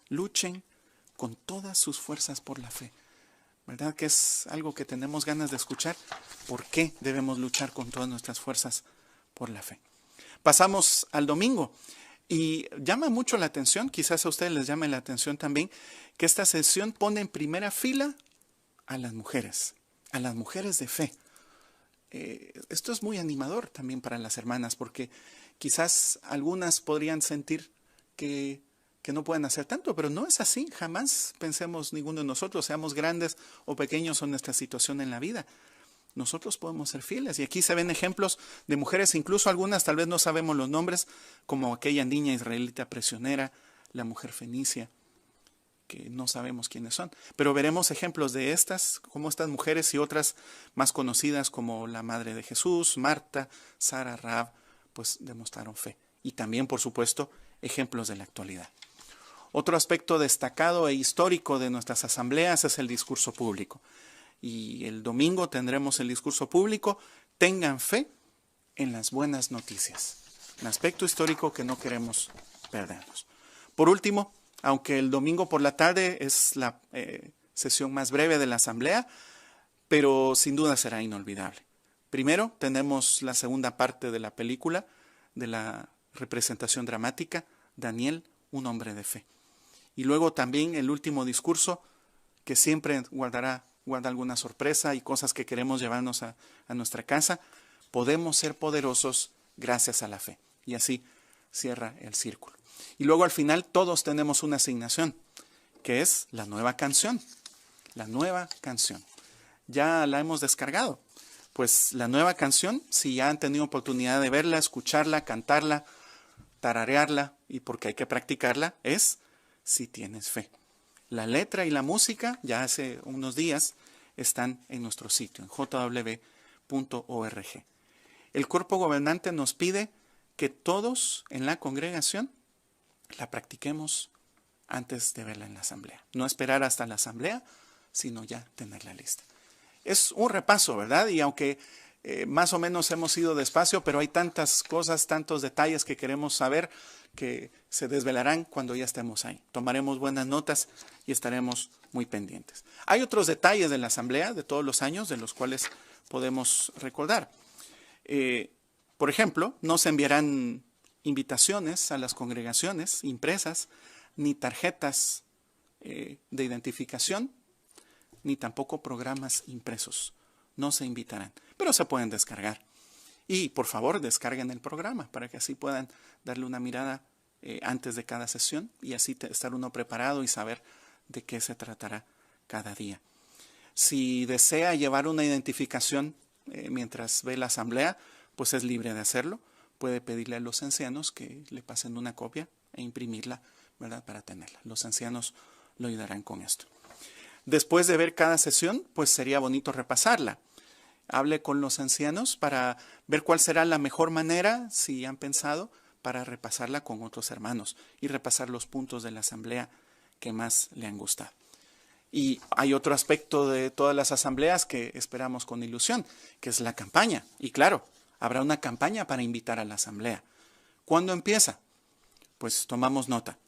Speaker 11: Luchen con todas sus fuerzas por la fe. ¿Verdad que es algo que tenemos ganas de escuchar? ¿Por qué debemos luchar con todas nuestras fuerzas por la fe? Pasamos al domingo y llama mucho la atención, quizás a ustedes les llame la atención también, que esta sesión pone en primera fila a las mujeres de fe. Esto es muy animador también para las hermanas, porque quizás algunas podrían sentir que no pueden hacer tanto, pero no es así. Jamás pensemos ninguno de nosotros, seamos grandes o pequeños en nuestra situación en la vida. Nosotros podemos ser fieles. Y aquí se ven ejemplos de mujeres, incluso algunas tal vez no sabemos los nombres, como aquella niña israelita prisionera, la mujer fenicia, que no sabemos quiénes son. Pero veremos ejemplos de estas, como estas mujeres y otras más conocidas como la Madre de Jesús, Marta, Sara, Rahab, pues demostraron fe. Y también, por supuesto, ejemplos de la actualidad. Otro aspecto destacado e histórico de nuestras asambleas es el discurso público. Y el domingo tendremos el discurso público. Tengan fe en las buenas noticias. Un aspecto histórico que no queremos perdernos. Por último, aunque el domingo por la tarde es la sesión más breve de la asamblea, pero sin duda será inolvidable. Primero tenemos la segunda parte de la película, de la representación dramática, Daniel, un hombre de fe. Y luego también el último discurso, que siempre guarda alguna sorpresa y cosas que queremos llevarnos a nuestra casa, podemos ser poderosos gracias a la fe. Y así cierra el círculo. Y luego al final todos tenemos una asignación, que es la nueva canción. La nueva canción. Ya la hemos descargado. Pues la nueva canción, si ya han tenido oportunidad de verla, escucharla, cantarla, tararearla, y porque hay que practicarla, es Si tienes fe. La letra y la música, ya hace unos días, están en nuestro sitio, en jw.org. El cuerpo gobernante nos pide que todos en la congregación la practiquemos antes de verla en la asamblea. No esperar hasta la asamblea, sino ya tenerla lista. Es un repaso, ¿verdad? Y aunque más o menos hemos ido despacio, pero hay tantas cosas, tantos detalles que queremos saber que se desvelarán cuando ya estemos ahí. Tomaremos buenas notas y estaremos muy pendientes. Hay otros detalles de la asamblea de todos los años de los cuales podemos recordar. Por ejemplo, no se enviarán invitaciones a las congregaciones impresas, ni tarjetas de identificación, ni tampoco programas impresos. No se invitarán, pero se pueden descargar. Y por favor descarguen el programa para que así puedan darle una mirada antes de cada sesión y así estar uno preparado y saber de qué se tratará cada día. Si desea llevar una identificación mientras ve la asamblea, pues es libre de hacerlo. Puede pedirle a los ancianos que le pasen una copia e imprimirla, ¿verdad?, para tenerla. Los ancianos lo ayudarán con esto. Después de ver cada sesión, pues sería bonito repasarla. Hable con los ancianos para ver cuál será la mejor manera, si han pensado, para repasarla con otros hermanos y repasar los puntos de la asamblea que más le han gustado. Y hay otro aspecto de todas las asambleas que esperamos con ilusión, que es la campaña. Y claro, habrá una campaña para invitar a la asamblea. ¿Cuándo empieza? Pues tomamos nota.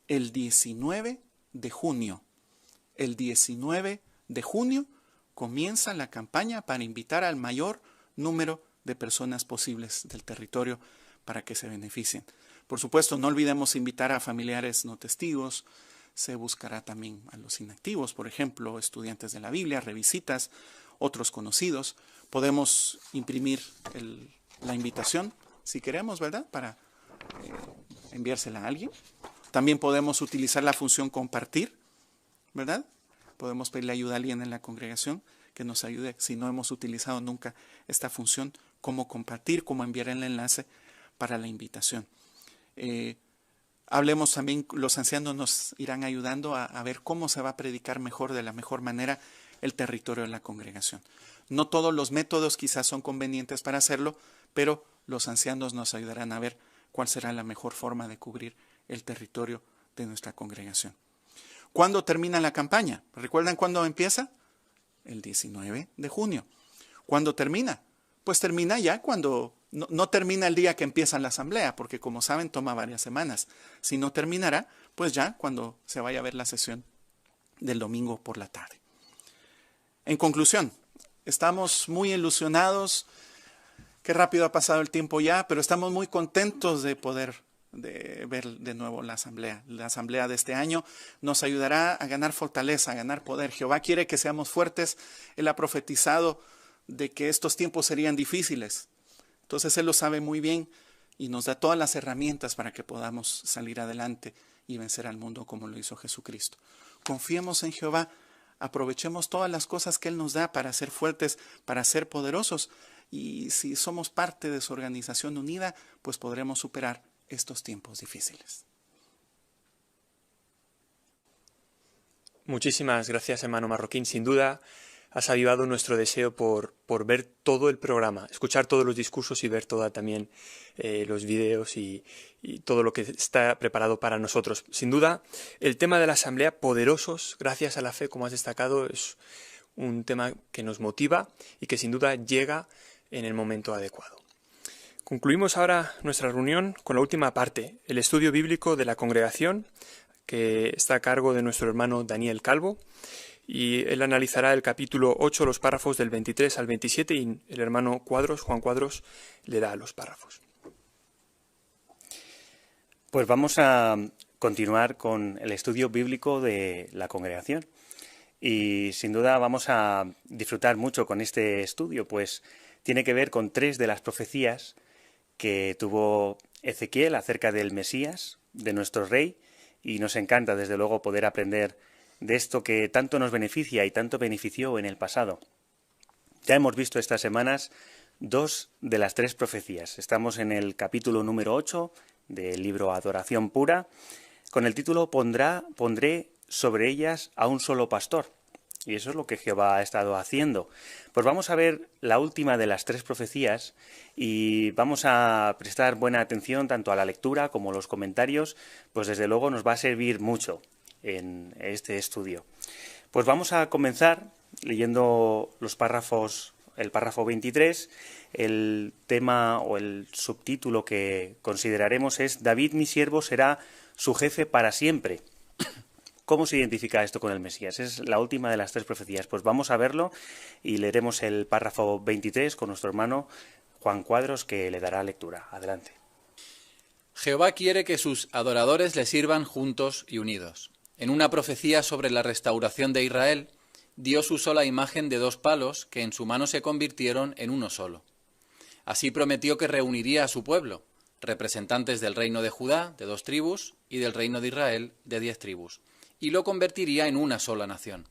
Speaker 11: El 19 de junio. El 19 de junio comienza la campaña para invitar al mayor número de personas posibles del territorio para que se beneficien. Por supuesto, no olvidemos invitar a familiares no testigos. Se buscará también a los inactivos, por ejemplo, estudiantes de la Biblia, revisitas, otros conocidos. Podemos imprimir la invitación, si queremos, ¿verdad?, para enviársela a alguien. También podemos utilizar la función compartir, ¿verdad? Podemos pedirle ayuda a alguien en la congregación que nos ayude, si no hemos utilizado nunca esta función, cómo compartir, cómo enviar el enlace para la invitación. Hablemos también, los ancianos nos irán ayudando a ver cómo se va a predicar mejor, de la mejor manera, el territorio de la congregación. No todos los métodos quizás son convenientes para hacerlo, pero los ancianos nos ayudarán a ver cuál será la mejor forma de cubrir el territorio de nuestra congregación. ¿Cuándo termina la campaña? ¿Recuerdan cuándo empieza? El 19 de junio. ¿Cuándo termina? Pues termina ya cuando... No termina el día que empieza la asamblea, porque como saben toma varias semanas. Si no terminará, pues ya cuando se vaya a ver la sesión del domingo por la tarde. En conclusión, estamos muy ilusionados. Qué rápido ha pasado el tiempo ya, pero estamos muy contentos de poder ver de nuevo la asamblea. La asamblea de este año nos ayudará a ganar fortaleza, a ganar poder. Jehová quiere que seamos fuertes. Él ha profetizado de que estos tiempos serían difíciles. Entonces Él lo sabe muy bien y nos da todas las herramientas para que podamos salir adelante y vencer al mundo como lo hizo Jesucristo. Confiemos en Jehová, aprovechemos todas las cosas que Él nos da para ser fuertes, para ser poderosos. Y si somos parte de su organización unida, pues podremos superar estos tiempos difíciles.
Speaker 1: Muchísimas gracias, hermano Marroquín. Sin duda, has avivado nuestro deseo por ver todo el programa, escuchar todos los discursos y ver también los videos y todo lo que está preparado para nosotros. Sin duda, el tema de la asamblea, poderosos, gracias a la fe, como has destacado, es un tema que nos motiva y que sin duda llega en el momento adecuado. Concluimos ahora nuestra reunión con la última parte, el estudio bíblico de la congregación, que está a cargo de nuestro hermano Daniel Calvo. Y él analizará el capítulo 8, los párrafos del 23 al 27, y el hermano Juan Cuadros, le da los párrafos.
Speaker 2: Pues vamos a continuar con el estudio bíblico de la congregación. Y sin duda vamos a disfrutar mucho con este estudio, pues tiene que ver con 3 de las profecías que tuvo Ezequiel acerca del Mesías, de nuestro Rey, y nos encanta desde luego poder aprender de esto que tanto nos beneficia y tanto benefició en el pasado. Ya hemos visto estas semanas 2 de las 3 profecías. Estamos en el capítulo número 8 del libro Adoración Pura, con el título Pondré sobre ellas a un solo pastor. Y eso es lo que Jehová ha estado haciendo. Pues vamos a ver la última de las 3 profecías y vamos a prestar buena atención tanto a la lectura como a los comentarios, pues desde luego nos va a servir mucho en este estudio. Pues vamos a comenzar leyendo los párrafos, el párrafo 23. El tema o el subtítulo que consideraremos es David, mi siervo, será su jefe para siempre. ¿Cómo se identifica esto con el Mesías? Es la última de las 3 profecías. Pues vamos a verlo y leeremos el párrafo 23 con nuestro hermano Juan Cuadros, que le dará lectura. Adelante.
Speaker 15: Jehová quiere que sus adoradores le sirvan juntos y unidos. En una profecía sobre la restauración de Israel, dio su sola imagen de 2 palos que en su mano se convirtieron en uno solo. Así prometió que reuniría a su pueblo, representantes del reino de Judá, de 2 tribus, y del reino de Israel, de 10 tribus, y lo convertiría en una sola nación.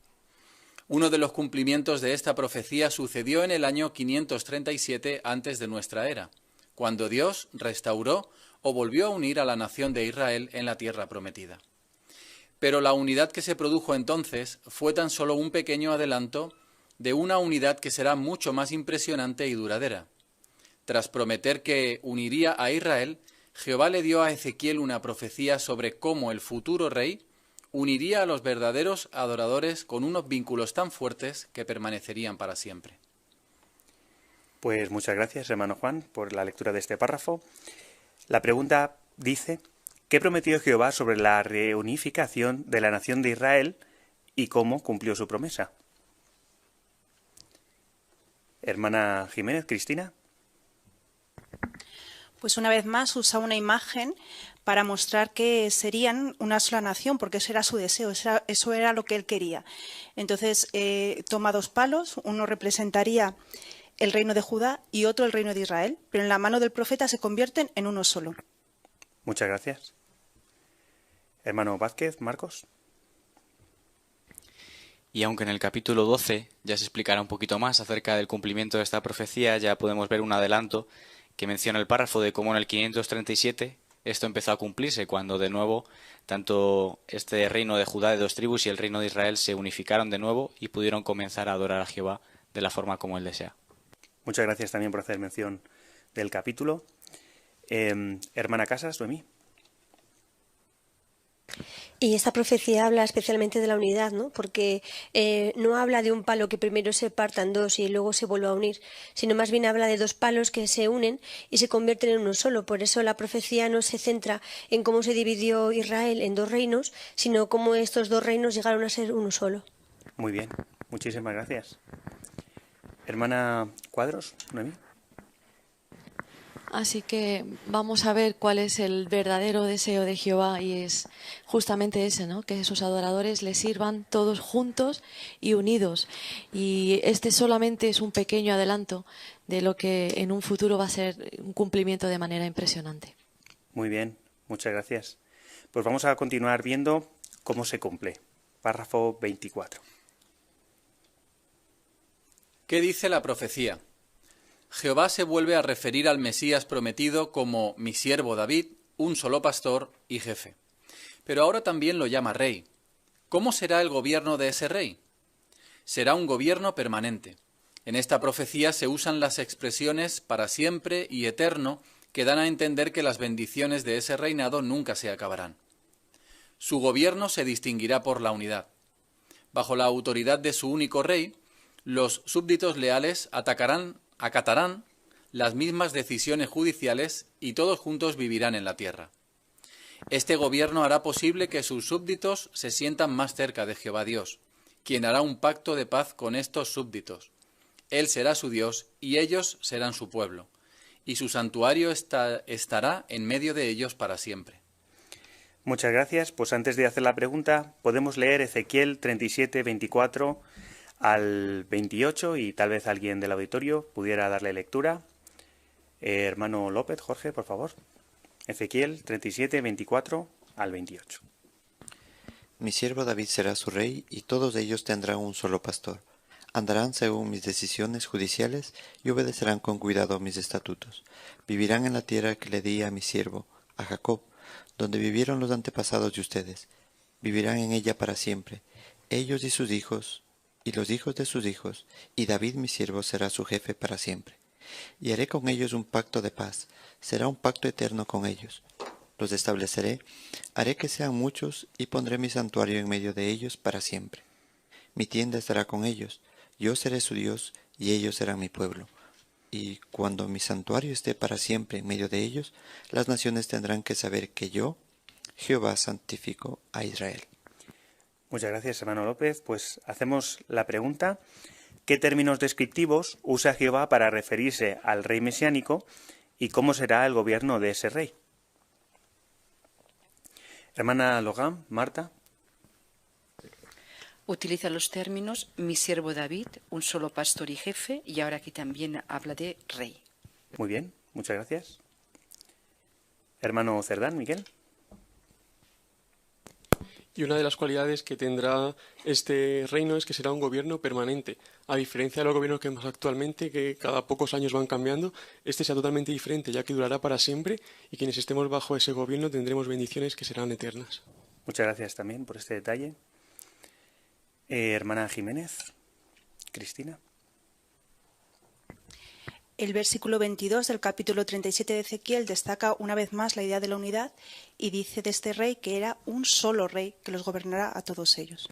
Speaker 15: Uno de los cumplimientos de esta profecía sucedió en el año 537 antes de nuestra era, cuando Dios restauró o volvió a unir a la nación de Israel en la tierra prometida. Pero la unidad que se produjo entonces fue tan solo un pequeño adelanto de una unidad que será mucho más impresionante y duradera. Tras prometer que uniría a Israel, Jehová le dio a Ezequiel una profecía sobre cómo el futuro rey uniría a los verdaderos adoradores con unos vínculos tan fuertes que permanecerían para siempre.
Speaker 2: Pues muchas gracias, hermano Juan, por la lectura de este párrafo. La pregunta dice: ¿qué prometió Jehová sobre la reunificación de la nación de Israel y cómo cumplió su promesa? Hermana Jiménez, Cristina.
Speaker 12: Pues una vez más usa una imagen para mostrar que serían una sola nación, porque ese era su deseo, eso era lo que él quería. Entonces toma 2 palos, uno representaría el reino de Judá y otro el reino de Israel, pero en la mano del profeta se convierten en uno solo.
Speaker 2: Muchas gracias. Hermano Vázquez, Marcos.
Speaker 3: Y aunque en el capítulo 12 ya se explicará un poquito más acerca del cumplimiento de esta profecía, ya podemos ver un adelanto que menciona el párrafo de cómo en el 537 esto empezó a cumplirse, cuando de nuevo tanto este reino de Judá de 2 tribus y el reino de Israel se unificaron de nuevo y pudieron comenzar a adorar a Jehová de la forma como él desea.
Speaker 2: Muchas gracias también por hacer mención del capítulo. Hermana Casas, Noemí.
Speaker 14: Y esta profecía habla especialmente de la unidad, ¿no? Porque no habla de un palo que primero se parta en 2 y luego se vuelva a unir, sino más bien habla de 2 palos que se unen y se convierten en uno solo. Por eso la profecía no se centra en cómo se dividió Israel en 2 reinos, sino cómo estos 2 reinos llegaron a ser uno solo.
Speaker 2: Muy bien, muchísimas gracias. Hermana Cuadros, Noemí.
Speaker 4: Así que vamos a ver cuál es el verdadero deseo de Jehová, y es justamente ese, ¿no? Que sus adoradores le sirvan todos juntos y unidos. Y este solamente es un pequeño adelanto de lo que en un futuro va a ser un cumplimiento de manera impresionante.
Speaker 2: Muy bien, muchas gracias. Pues vamos a continuar viendo cómo se cumple. Párrafo 24.
Speaker 15: ¿Qué dice la profecía? Jehová se vuelve a referir al Mesías prometido como mi siervo David, un solo pastor y jefe. Pero ahora también lo llama rey. ¿Cómo será el gobierno de ese rey? Será un gobierno permanente. En esta profecía se usan las expresiones para siempre y eterno que dan a entender que las bendiciones de ese reinado nunca se acabarán. Su gobierno se distinguirá por la unidad. Bajo la autoridad de su único rey, los súbditos leales acatarán las mismas decisiones judiciales y todos juntos vivirán en la tierra. Este gobierno hará posible que sus súbditos se sientan más cerca de Jehová Dios, quien hará un pacto de paz con estos súbditos. Él será su Dios y ellos serán su pueblo, y su santuario estará en medio de ellos para siempre.
Speaker 2: Muchas gracias. Pues antes de hacer la pregunta, podemos leer Ezequiel 37, 24 al 28 y tal vez alguien del auditorio pudiera darle lectura. Hermano López, Jorge, por favor. Ezequiel 37, 24 al 28.
Speaker 17: Mi siervo David será su rey, y todos ellos tendrán un solo pastor. Andarán según mis decisiones judiciales y obedecerán con cuidado mis estatutos. Vivirán en la tierra que le di a mi siervo, a Jacob, donde vivieron los antepasados de ustedes. Vivirán en ella para siempre, ellos y sus hijos, y los hijos de sus hijos, y David mi siervo será su jefe para siempre. Y haré con ellos un pacto de paz, será un pacto eterno con ellos. Los estableceré, haré que sean muchos, y pondré mi santuario en medio de ellos para siempre. Mi tienda estará con ellos, yo seré su Dios, y ellos serán mi pueblo. Y cuando mi santuario esté para siempre en medio de ellos, las naciones tendrán que saber que yo, Jehová, santifico a Israel.
Speaker 2: Muchas gracias, hermano López. Pues hacemos la pregunta: ¿qué términos descriptivos usa Jehová para referirse al rey mesiánico y cómo será el gobierno de ese rey? Hermana Logan, Marta.
Speaker 13: Utiliza los términos mi siervo David, un solo pastor y jefe, y ahora aquí también habla de rey.
Speaker 2: Muy bien, muchas gracias. Hermano Cerdán, Miguel.
Speaker 16: Y una de las cualidades que tendrá este reino es que será un gobierno permanente. A diferencia de los gobiernos que vemos actualmente, que cada pocos años van cambiando, este será totalmente diferente, ya que durará para siempre, y quienes estemos bajo ese gobierno tendremos bendiciones que serán eternas.
Speaker 2: Muchas gracias también por este detalle. Hermana Jiménez, Cristina.
Speaker 12: El versículo 22 del capítulo 37 de Ezequiel destaca una vez más la idea de la unidad y dice de este rey que era un solo rey que los gobernará a todos ellos.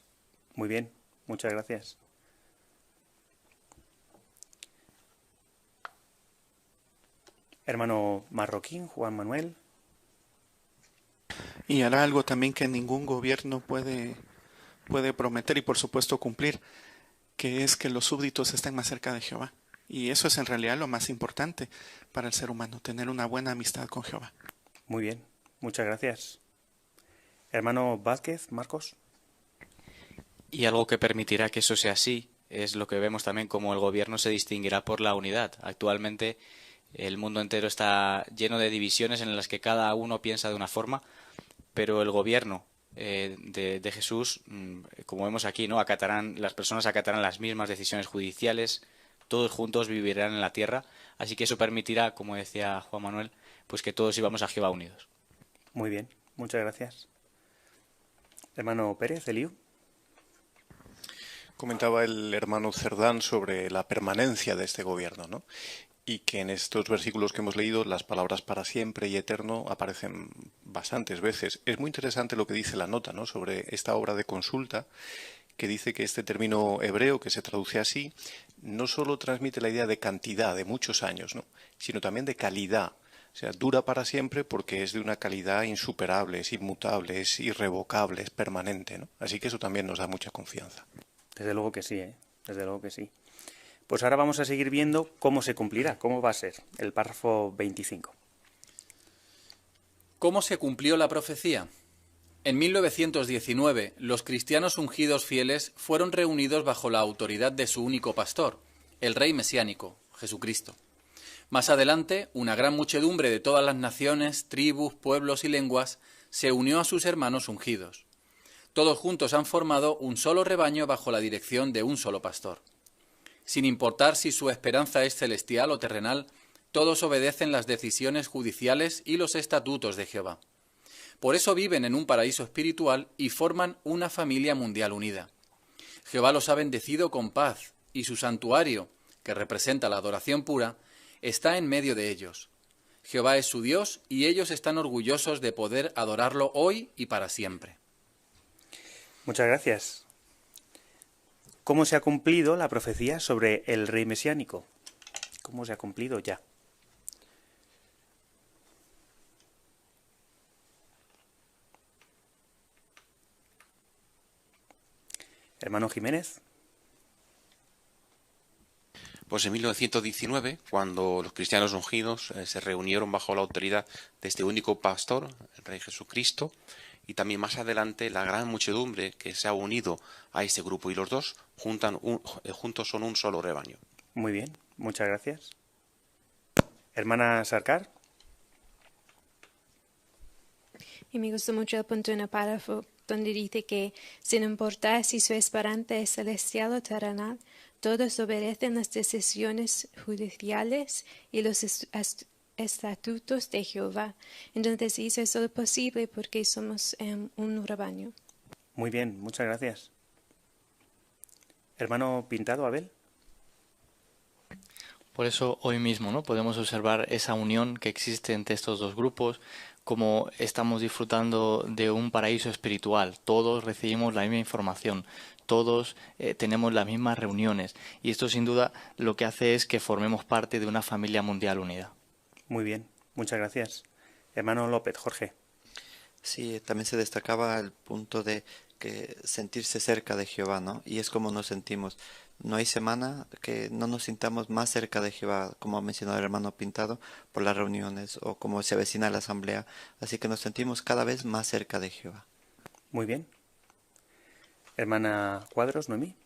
Speaker 2: Muy bien, muchas gracias. Hermano Marroquín, Juan Manuel.
Speaker 11: Y hará algo también que ningún gobierno puede prometer y por supuesto cumplir, que es que los súbditos estén más cerca de Jehová. Y eso es en realidad lo más importante para el ser humano, tener una buena amistad con Jehová.
Speaker 2: Muy bien, muchas gracias. Hermano Vázquez, Marcos.
Speaker 3: Y algo que permitirá que eso sea así es lo que vemos también como el gobierno se distinguirá por la unidad. Actualmente el mundo entero está lleno de divisiones en las que cada uno piensa de una forma, pero el gobierno de Jesús, como vemos aquí, ¿no? Las personas acatarán las mismas decisiones judiciales, todos juntos vivirán en la tierra, así que eso permitirá, como decía Juan Manuel, pues que todos íbamos a Jehová unidos.
Speaker 2: Muy bien, muchas gracias. Hermano Pérez, Eliú.
Speaker 10: Comentaba el hermano Cerdán sobre la permanencia de este gobierno, ¿no? Y que en estos versículos que hemos leído las palabras para siempre y eterno aparecen bastantes veces. Es muy interesante lo que dice la nota, ¿no?, sobre esta obra de consulta, que dice que este término hebreo, que se traduce así, no solo transmite la idea de cantidad, de muchos años, ¿no?, sino también de calidad. O sea, dura para siempre porque es de una calidad insuperable, es inmutable, es irrevocable, es permanente, ¿no? Así que eso también nos da mucha confianza.
Speaker 2: Desde luego que sí, desde luego que sí. Pues ahora vamos a seguir viendo cómo se cumplirá, cómo va a ser el párrafo 25.
Speaker 15: ¿Cómo se cumplió la profecía? En 1919, los cristianos ungidos fieles fueron reunidos bajo la autoridad de su único pastor, el rey mesiánico, Jesucristo. Más adelante, una gran muchedumbre de todas las naciones, tribus, pueblos y lenguas se unió a sus hermanos ungidos. Todos juntos han formado un solo rebaño bajo la dirección de un solo pastor. Sin importar si su esperanza es celestial o terrenal, todos obedecen las decisiones judiciales y los estatutos de Jehová. Por eso viven en un paraíso espiritual y forman una familia mundial unida. Jehová los ha bendecido con paz, y su santuario, que representa la adoración pura, está en medio de ellos. Jehová es su Dios y ellos están orgullosos de poder adorarlo hoy y para siempre.
Speaker 2: Muchas gracias. ¿Cómo se ha cumplido la profecía sobre el rey mesiánico? ¿Cómo se ha cumplido ya? Hermano Jiménez.
Speaker 22: Pues en 1919, cuando los cristianos ungidos se reunieron bajo la autoridad de este único pastor, el Rey Jesucristo, y también más adelante la gran muchedumbre que se ha unido a ese grupo, y los dos juntos son un solo rebaño.
Speaker 2: Muy bien, muchas gracias. Hermana Sarkar.
Speaker 9: Y me gustó mucho el punto en el párrafo donde dice que, sin importar si su esperanza es celestial o terrenal, todos obedecen las decisiones judiciales y los estatutos de Jehová. Entonces hizo eso posible porque somos un rebaño.
Speaker 2: Muy bien, muchas gracias. Hermano Pintado, Abel.
Speaker 23: Por eso hoy mismo, ¿no?, podemos observar esa unión que existe entre estos dos grupos, como estamos disfrutando de un paraíso espiritual. Todos recibimos la misma información, todos tenemos las mismas reuniones, y esto sin duda lo que hace es que formemos parte de una familia mundial unida.
Speaker 2: Muy bien, muchas gracias. Hermano López, Jorge.
Speaker 17: Sí, también se destacaba el punto de que sentirse cerca de Jehová, ¿no? Y es como nos sentimos. No hay semana que no nos sintamos más cerca de Jehová, como ha mencionado el hermano Pintado, por las reuniones o como se avecina la asamblea. Así que nos sentimos cada vez más cerca de Jehová.
Speaker 2: Muy bien. Hermana Cuadros, Noemí.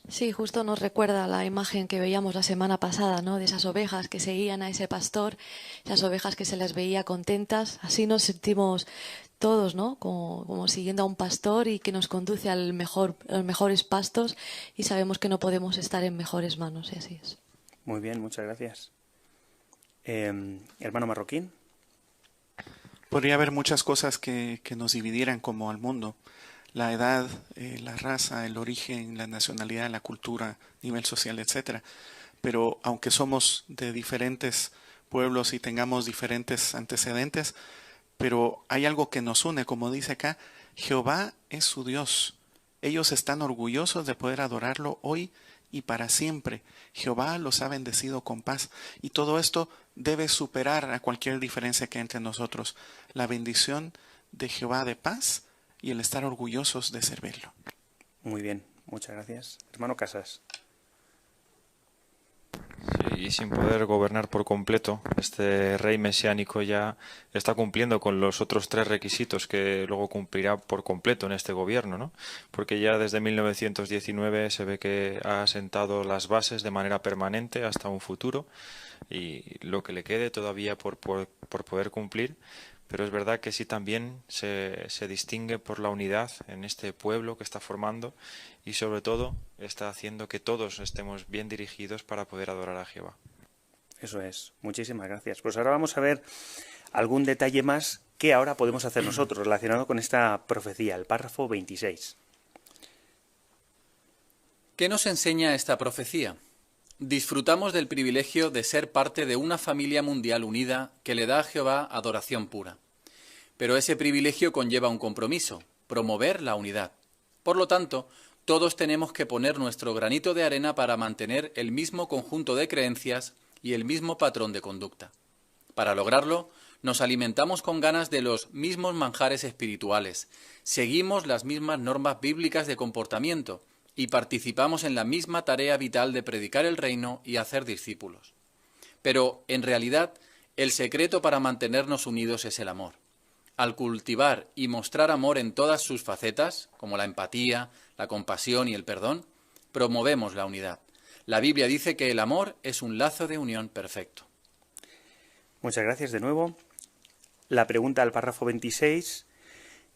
Speaker 4: Sí, justo nos recuerda la imagen que veíamos la semana pasada, ¿no?, de esas ovejas que seguían a ese pastor, esas ovejas que se las veía contentas. Así nos sentimos todos, ¿no?, como siguiendo a un pastor y que nos conduce a los mejores pastos, y sabemos que no podemos estar en mejores manos, y así es.
Speaker 2: Muy bien, muchas gracias. Hermano Marroquín.
Speaker 11: Podría haber muchas cosas que nos dividieran como al mundo. La edad, la raza, el origen, la nacionalidad, la cultura, nivel social, etcétera. Pero aunque somos de diferentes pueblos y tengamos diferentes antecedentes, pero hay algo que nos une, como dice acá, Jehová es su Dios. Ellos están orgullosos de poder adorarlo hoy y para siempre. Jehová los ha bendecido con paz, y todo esto debe superar a cualquier diferencia que hay entre nosotros. La bendición de Jehová de paz y el estar orgullosos de servirlo.
Speaker 2: Muy bien, muchas gracias. Hermano Casas.
Speaker 19: Sí, y sin poder gobernar por completo, este rey mesiánico ya está cumpliendo con los otros 3 requisitos que luego cumplirá por completo en este gobierno, ¿no? Porque ya desde 1919 se ve que ha sentado las bases de manera permanente hasta un futuro, y lo que le quede todavía por poder cumplir. Pero es verdad que sí también se distingue por la unidad en este pueblo que está formando, y sobre todo está haciendo que todos estemos bien dirigidos para poder adorar a Jehová.
Speaker 2: Eso es, muchísimas gracias. Pues ahora vamos a ver algún detalle más que ahora podemos hacer nosotros relacionado con esta profecía, el párrafo 26.
Speaker 15: ¿Qué nos enseña esta profecía? Disfrutamos del privilegio de ser parte de una familia mundial unida que le da a Jehová adoración pura. Pero ese privilegio conlleva un compromiso, promover la unidad. Por lo tanto, todos tenemos que poner nuestro granito de arena para mantener el mismo conjunto de creencias y el mismo patrón de conducta. Para lograrlo, nos alimentamos con ganas de los mismos manjares espirituales, seguimos las mismas normas bíblicas de comportamiento y participamos en la misma tarea vital de predicar el reino y hacer discípulos. Pero, en realidad, el secreto para mantenernos unidos es el amor. Al cultivar y mostrar amor en todas sus facetas, como la empatía, la compasión y el perdón, promovemos la unidad. La Biblia dice que el amor es un lazo de unión perfecto.
Speaker 2: Muchas gracias de nuevo. La pregunta al párrafo 26.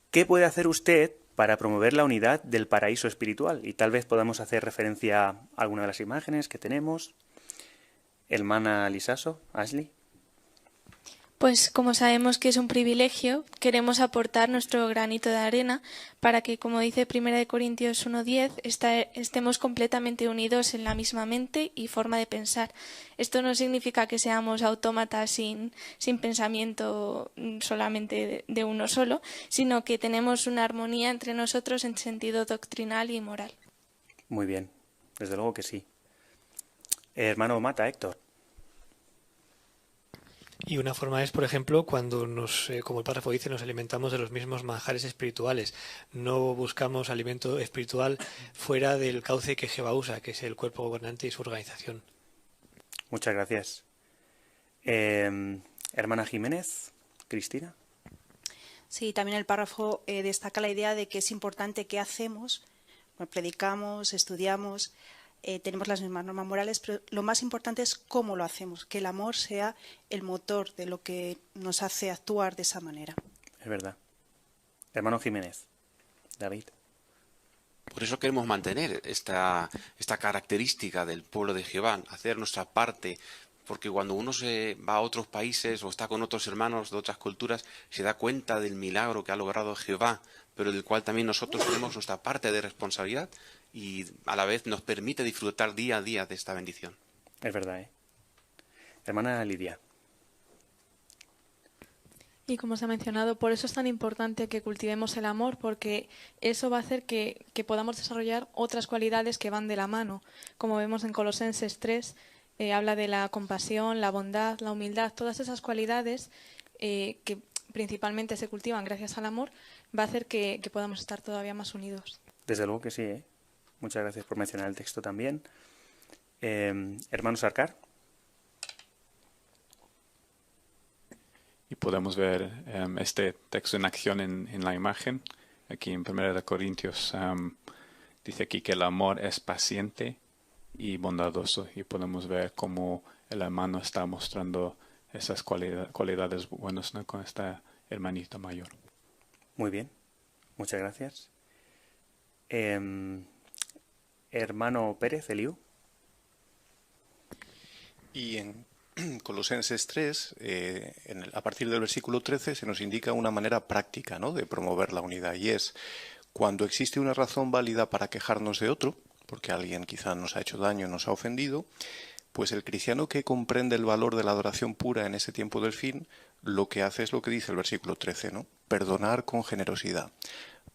Speaker 2: ¿Qué puede hacer usted para promover la unidad del paraíso espiritual? Y tal vez podamos hacer referencia a alguna de las imágenes que tenemos. Hermana Lisaso, Ashley.
Speaker 8: Pues como sabemos que es un privilegio, queremos aportar nuestro granito de arena para que, como dice 1 Corintios 1:10, estemos completamente unidos en la misma mente y forma de pensar. Esto no significa que seamos autómatas sin pensamiento solamente de uno solo, sino que tenemos una armonía entre nosotros en sentido doctrinal y moral.
Speaker 2: Muy bien, desde luego que sí. Hermano Mata, Héctor.
Speaker 5: Y una forma es, por ejemplo, cuando como el párrafo dice, nos alimentamos de los mismos manjares espirituales. No buscamos alimento espiritual fuera del cauce que Jehová usa, que es el cuerpo gobernante y su organización.
Speaker 2: Muchas gracias. Hermana Jiménez, Cristina.
Speaker 12: Sí, también el párrafo destaca la idea de que es importante qué hacemos. Bueno, predicamos, estudiamos, tenemos las mismas normas morales, pero lo más importante es cómo lo hacemos, que el amor sea el motor de lo que nos hace actuar de esa manera.
Speaker 2: Es verdad. Hermano Jiménez, David.
Speaker 22: Por eso queremos mantener esta característica del pueblo de Jehová, hacer nuestra parte, porque cuando uno se va a otros países o está con otros hermanos de otras culturas, se da cuenta del milagro que ha logrado Jehová, pero del cual también nosotros tenemos nuestra parte de responsabilidad y a la vez nos permite disfrutar día a día de esta bendición.
Speaker 2: Es verdad, ¿eh? Hermana Lidia.
Speaker 8: Y como se ha mencionado, por eso es tan importante que cultivemos el amor, porque eso va a hacer que podamos desarrollar otras cualidades que van de la mano. Como vemos en Colosenses 3, habla de la compasión, la bondad, la humildad, todas esas cualidades que principalmente se cultivan gracias al amor, va a hacer que podamos estar todavía más unidos.
Speaker 2: Desde luego que sí, ¿eh? Muchas gracias por mencionar el texto también. Hermano Sarkar.
Speaker 18: Y podemos ver este texto en acción en la imagen. Aquí en 1 Corintios dice aquí que el amor es paciente y bondadoso. Y podemos ver cómo el hermano está mostrando esas cualidades buenas, ¿no?, con esta hermanita mayor.
Speaker 2: Muy bien, muchas gracias. Hermano Pérez, Eliú.
Speaker 10: Y en Colosenses 3, a partir del versículo 13, se nos indica una manera práctica, ¿no?, de promover la unidad, y es cuando existe una razón válida para quejarnos de otro, porque alguien quizá nos ha hecho daño, nos ha ofendido, pues el cristiano que comprende el valor de la adoración pura en ese tiempo del fin, lo que hace es lo que dice el versículo 13, ¿no?, perdonar con generosidad,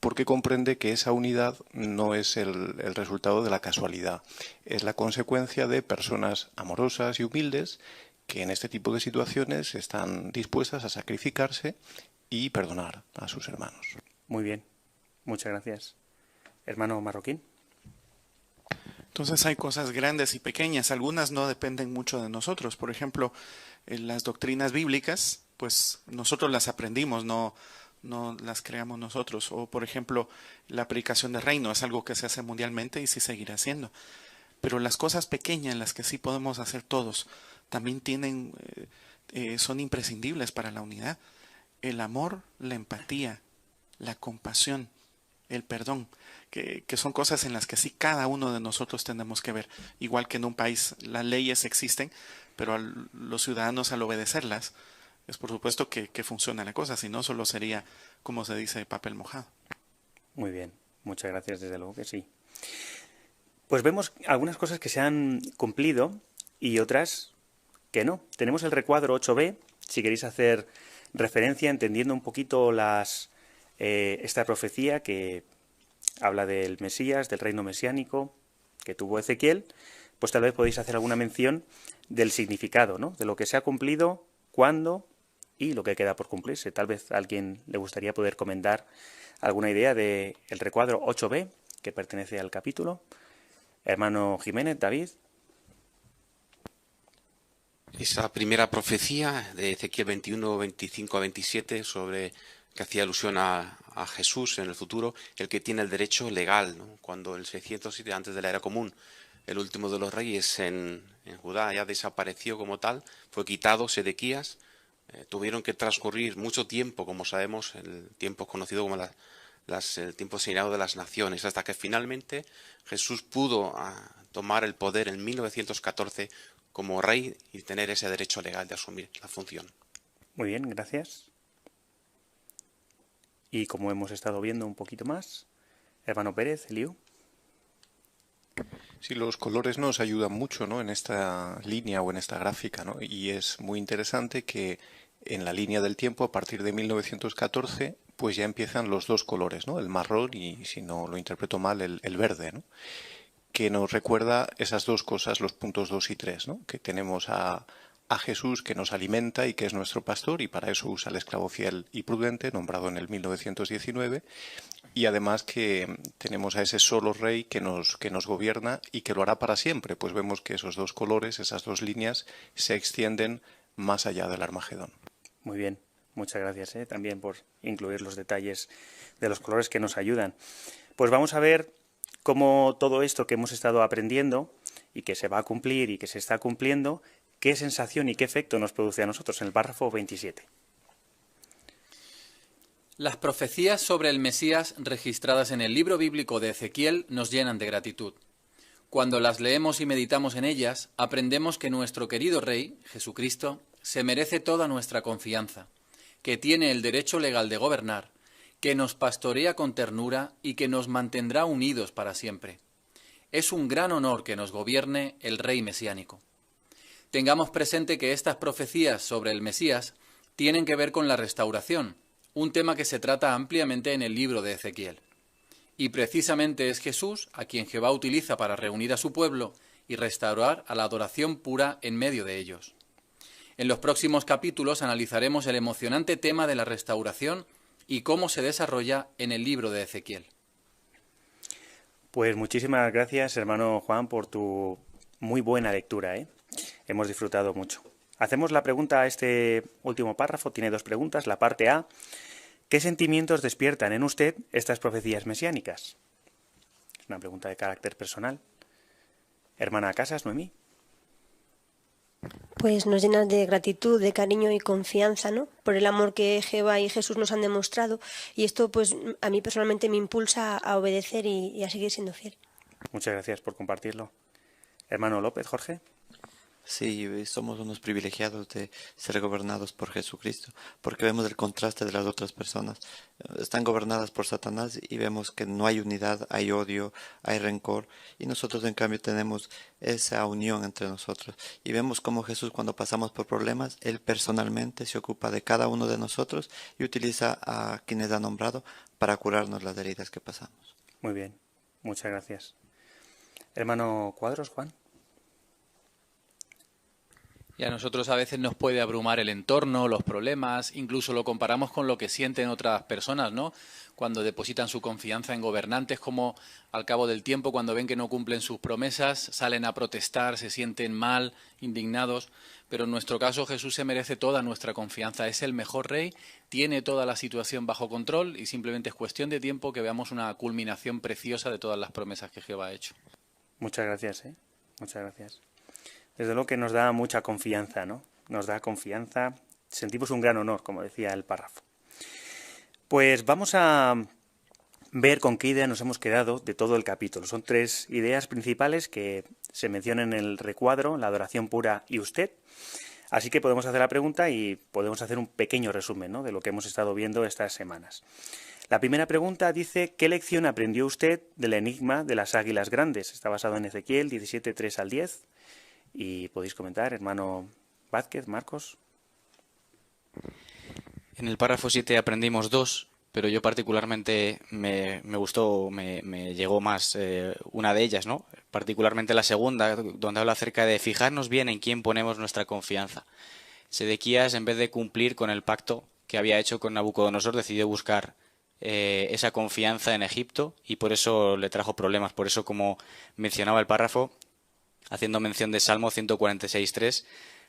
Speaker 10: porque comprende que esa unidad no es el resultado de la casualidad, es la consecuencia de personas amorosas y humildes que en este tipo de situaciones están dispuestas a sacrificarse y perdonar a sus hermanos.
Speaker 2: Muy bien, muchas gracias. Hermano Marroquín.
Speaker 11: Entonces hay cosas grandes y pequeñas, algunas no dependen mucho de nosotros. Por ejemplo, en las doctrinas bíblicas, pues nosotros las aprendimos, no las creamos nosotros. O por ejemplo, la predicación del reino es algo que se hace mundialmente y sí seguirá haciendo. Pero las cosas pequeñas, las que sí podemos hacer todos, también son imprescindibles para la unidad. El amor, la empatía, la compasión, el perdón, que son cosas en las que sí cada uno de nosotros tenemos que ver. Igual que en un país las leyes existen, pero los ciudadanos al obedecerlas, es por supuesto que funciona la cosa, si no solo sería, como se dice, papel mojado.
Speaker 2: Muy bien, muchas gracias, desde luego que sí. Pues vemos algunas cosas que se han cumplido y otras que no. Tenemos el recuadro 8b, si queréis hacer referencia, entendiendo un poquito esta profecía que habla del Mesías, del reino mesiánico que tuvo Ezequiel, pues tal vez podéis hacer alguna mención del significado, ¿no?, de lo que se ha cumplido, cuándo y lo que queda por cumplirse. Tal vez a alguien le gustaría poder comentar alguna idea del recuadro 8b, que pertenece al capítulo. Hermano Jiménez, David.
Speaker 22: Esa primera profecía de Ezequiel 21, 25 a 27, que hacía alusión a Jesús en el futuro, el que tiene el derecho legal, ¿no? Cuando el 607, antes de la era común, el último de los reyes en Judá ya desapareció como tal, fue quitado Sedequías, tuvieron que transcurrir mucho tiempo, como sabemos, el tiempo conocido como el tiempo señalado de las naciones, hasta que finalmente Jesús pudo tomar el poder en 1914 como rey y tener ese derecho legal de asumir la función.
Speaker 2: Muy bien, gracias. Y como hemos estado viendo un poquito más, hermano Pérez, Eliú.
Speaker 10: Sí, los colores nos ayudan mucho, ¿no?, en esta línea o en esta gráfica, ¿no?, y es muy interesante que en la línea del tiempo, a partir de 1914, pues ya empiezan los dos colores, ¿no?, el marrón y, si no lo interpreto mal, el verde, ¿no?, que nos recuerda esas dos cosas, los puntos 2 y 3, ¿no?, que tenemos a Jesús que nos alimenta y que es nuestro pastor, y para eso usa el esclavo fiel y prudente, nombrado en el 1919, y además que tenemos a ese solo rey que nos gobierna y que lo hará para siempre, pues vemos que esos dos colores, esas dos líneas, se extienden más allá del Armagedón.
Speaker 2: Muy bien, Muchas gracias también por incluir los detalles de los colores que nos ayudan. Pues vamos a ver cómo todo esto que hemos estado aprendiendo y que se va a cumplir y que se está cumpliendo, qué sensación y qué efecto nos produce a nosotros en el párrafo 27.
Speaker 15: Las profecías sobre el Mesías registradas en el libro bíblico de Ezequiel nos llenan de gratitud. Cuando las leemos y meditamos en ellas, aprendemos que nuestro querido Rey, Jesucristo, se merece toda nuestra confianza, que tiene el derecho legal de gobernar, que nos pastorea con ternura y que nos mantendrá unidos para siempre. Es un gran honor que nos gobierne el Rey mesiánico. Tengamos presente que estas profecías sobre el Mesías tienen que ver con la restauración, un tema que se trata ampliamente en el libro de Ezequiel. Y precisamente es Jesús a quien Jehová utiliza para reunir a su pueblo y restaurar a la adoración pura en medio de ellos. En los próximos capítulos analizaremos el emocionante tema de la restauración y cómo se desarrolla en el libro de Ezequiel.
Speaker 2: Pues muchísimas gracias, hermano Juan, por tu muy buena lectura, Hemos disfrutado mucho. Hacemos la pregunta a este último párrafo, tiene dos preguntas. La parte A: ¿qué sentimientos despiertan en usted estas profecías mesiánicas? Es una pregunta de carácter personal. Hermana Casas, Noemí.
Speaker 14: Pues nos llenas de gratitud, de cariño y confianza, ¿no? Por el amor que Jehová y Jesús nos han demostrado. Y esto, pues, a mí personalmente me impulsa a obedecer y a seguir siendo fiel.
Speaker 2: Muchas gracias por compartirlo. Hermano López, Jorge.
Speaker 17: Sí, somos unos privilegiados de ser gobernados por Jesucristo, porque vemos el contraste de las otras personas. Están gobernadas por Satanás y vemos que no hay unidad, hay odio, hay rencor, y nosotros en cambio tenemos esa unión entre nosotros. Y vemos cómo Jesús, cuando pasamos por problemas, Él personalmente se ocupa de cada uno de nosotros y utiliza a quienes ha nombrado para curarnos las heridas que pasamos.
Speaker 2: Muy bien, muchas gracias. Hermano Cuadros, Juan.
Speaker 15: Y a nosotros a veces nos puede abrumar el entorno, los problemas, incluso lo comparamos con lo que sienten otras personas, ¿no? Cuando depositan su confianza en gobernantes, como al cabo del tiempo, cuando ven que no cumplen sus promesas, salen a protestar, se sienten mal, indignados. Pero en nuestro caso Jesús se merece toda nuestra confianza, es el mejor Rey, tiene toda la situación bajo control y simplemente es cuestión de tiempo que veamos una culminación preciosa de todas las promesas que Jehová ha hecho.
Speaker 2: Muchas gracias, muchas gracias. Desde luego que nos da mucha confianza, ¿no? Nos da confianza, sentimos un gran honor, como decía el párrafo. Pues vamos a ver con qué idea nos hemos quedado de todo el capítulo. Son tres ideas principales que se mencionan en el recuadro: la adoración pura y usted. Así que podemos hacer la pregunta y podemos hacer un pequeño resumen, ¿no?, de lo que hemos estado viendo estas semanas. La primera pregunta dice: ¿qué lección aprendió usted del enigma de las águilas grandes? Está basado en Ezequiel 17, 3 al 10. Y podéis comentar, hermano Vázquez, Marcos.
Speaker 3: En el párrafo 7 aprendimos dos, pero yo particularmente me gustó, me llegó más una de ellas, ¿no? Particularmente la segunda, donde habla acerca de fijarnos bien en quién ponemos nuestra confianza. Sedequías, en vez de cumplir con el pacto que había hecho con Nabucodonosor, decidió buscar esa confianza en Egipto y por eso le trajo problemas. Por eso, como mencionaba el párrafo, haciendo mención de Salmo 146.3,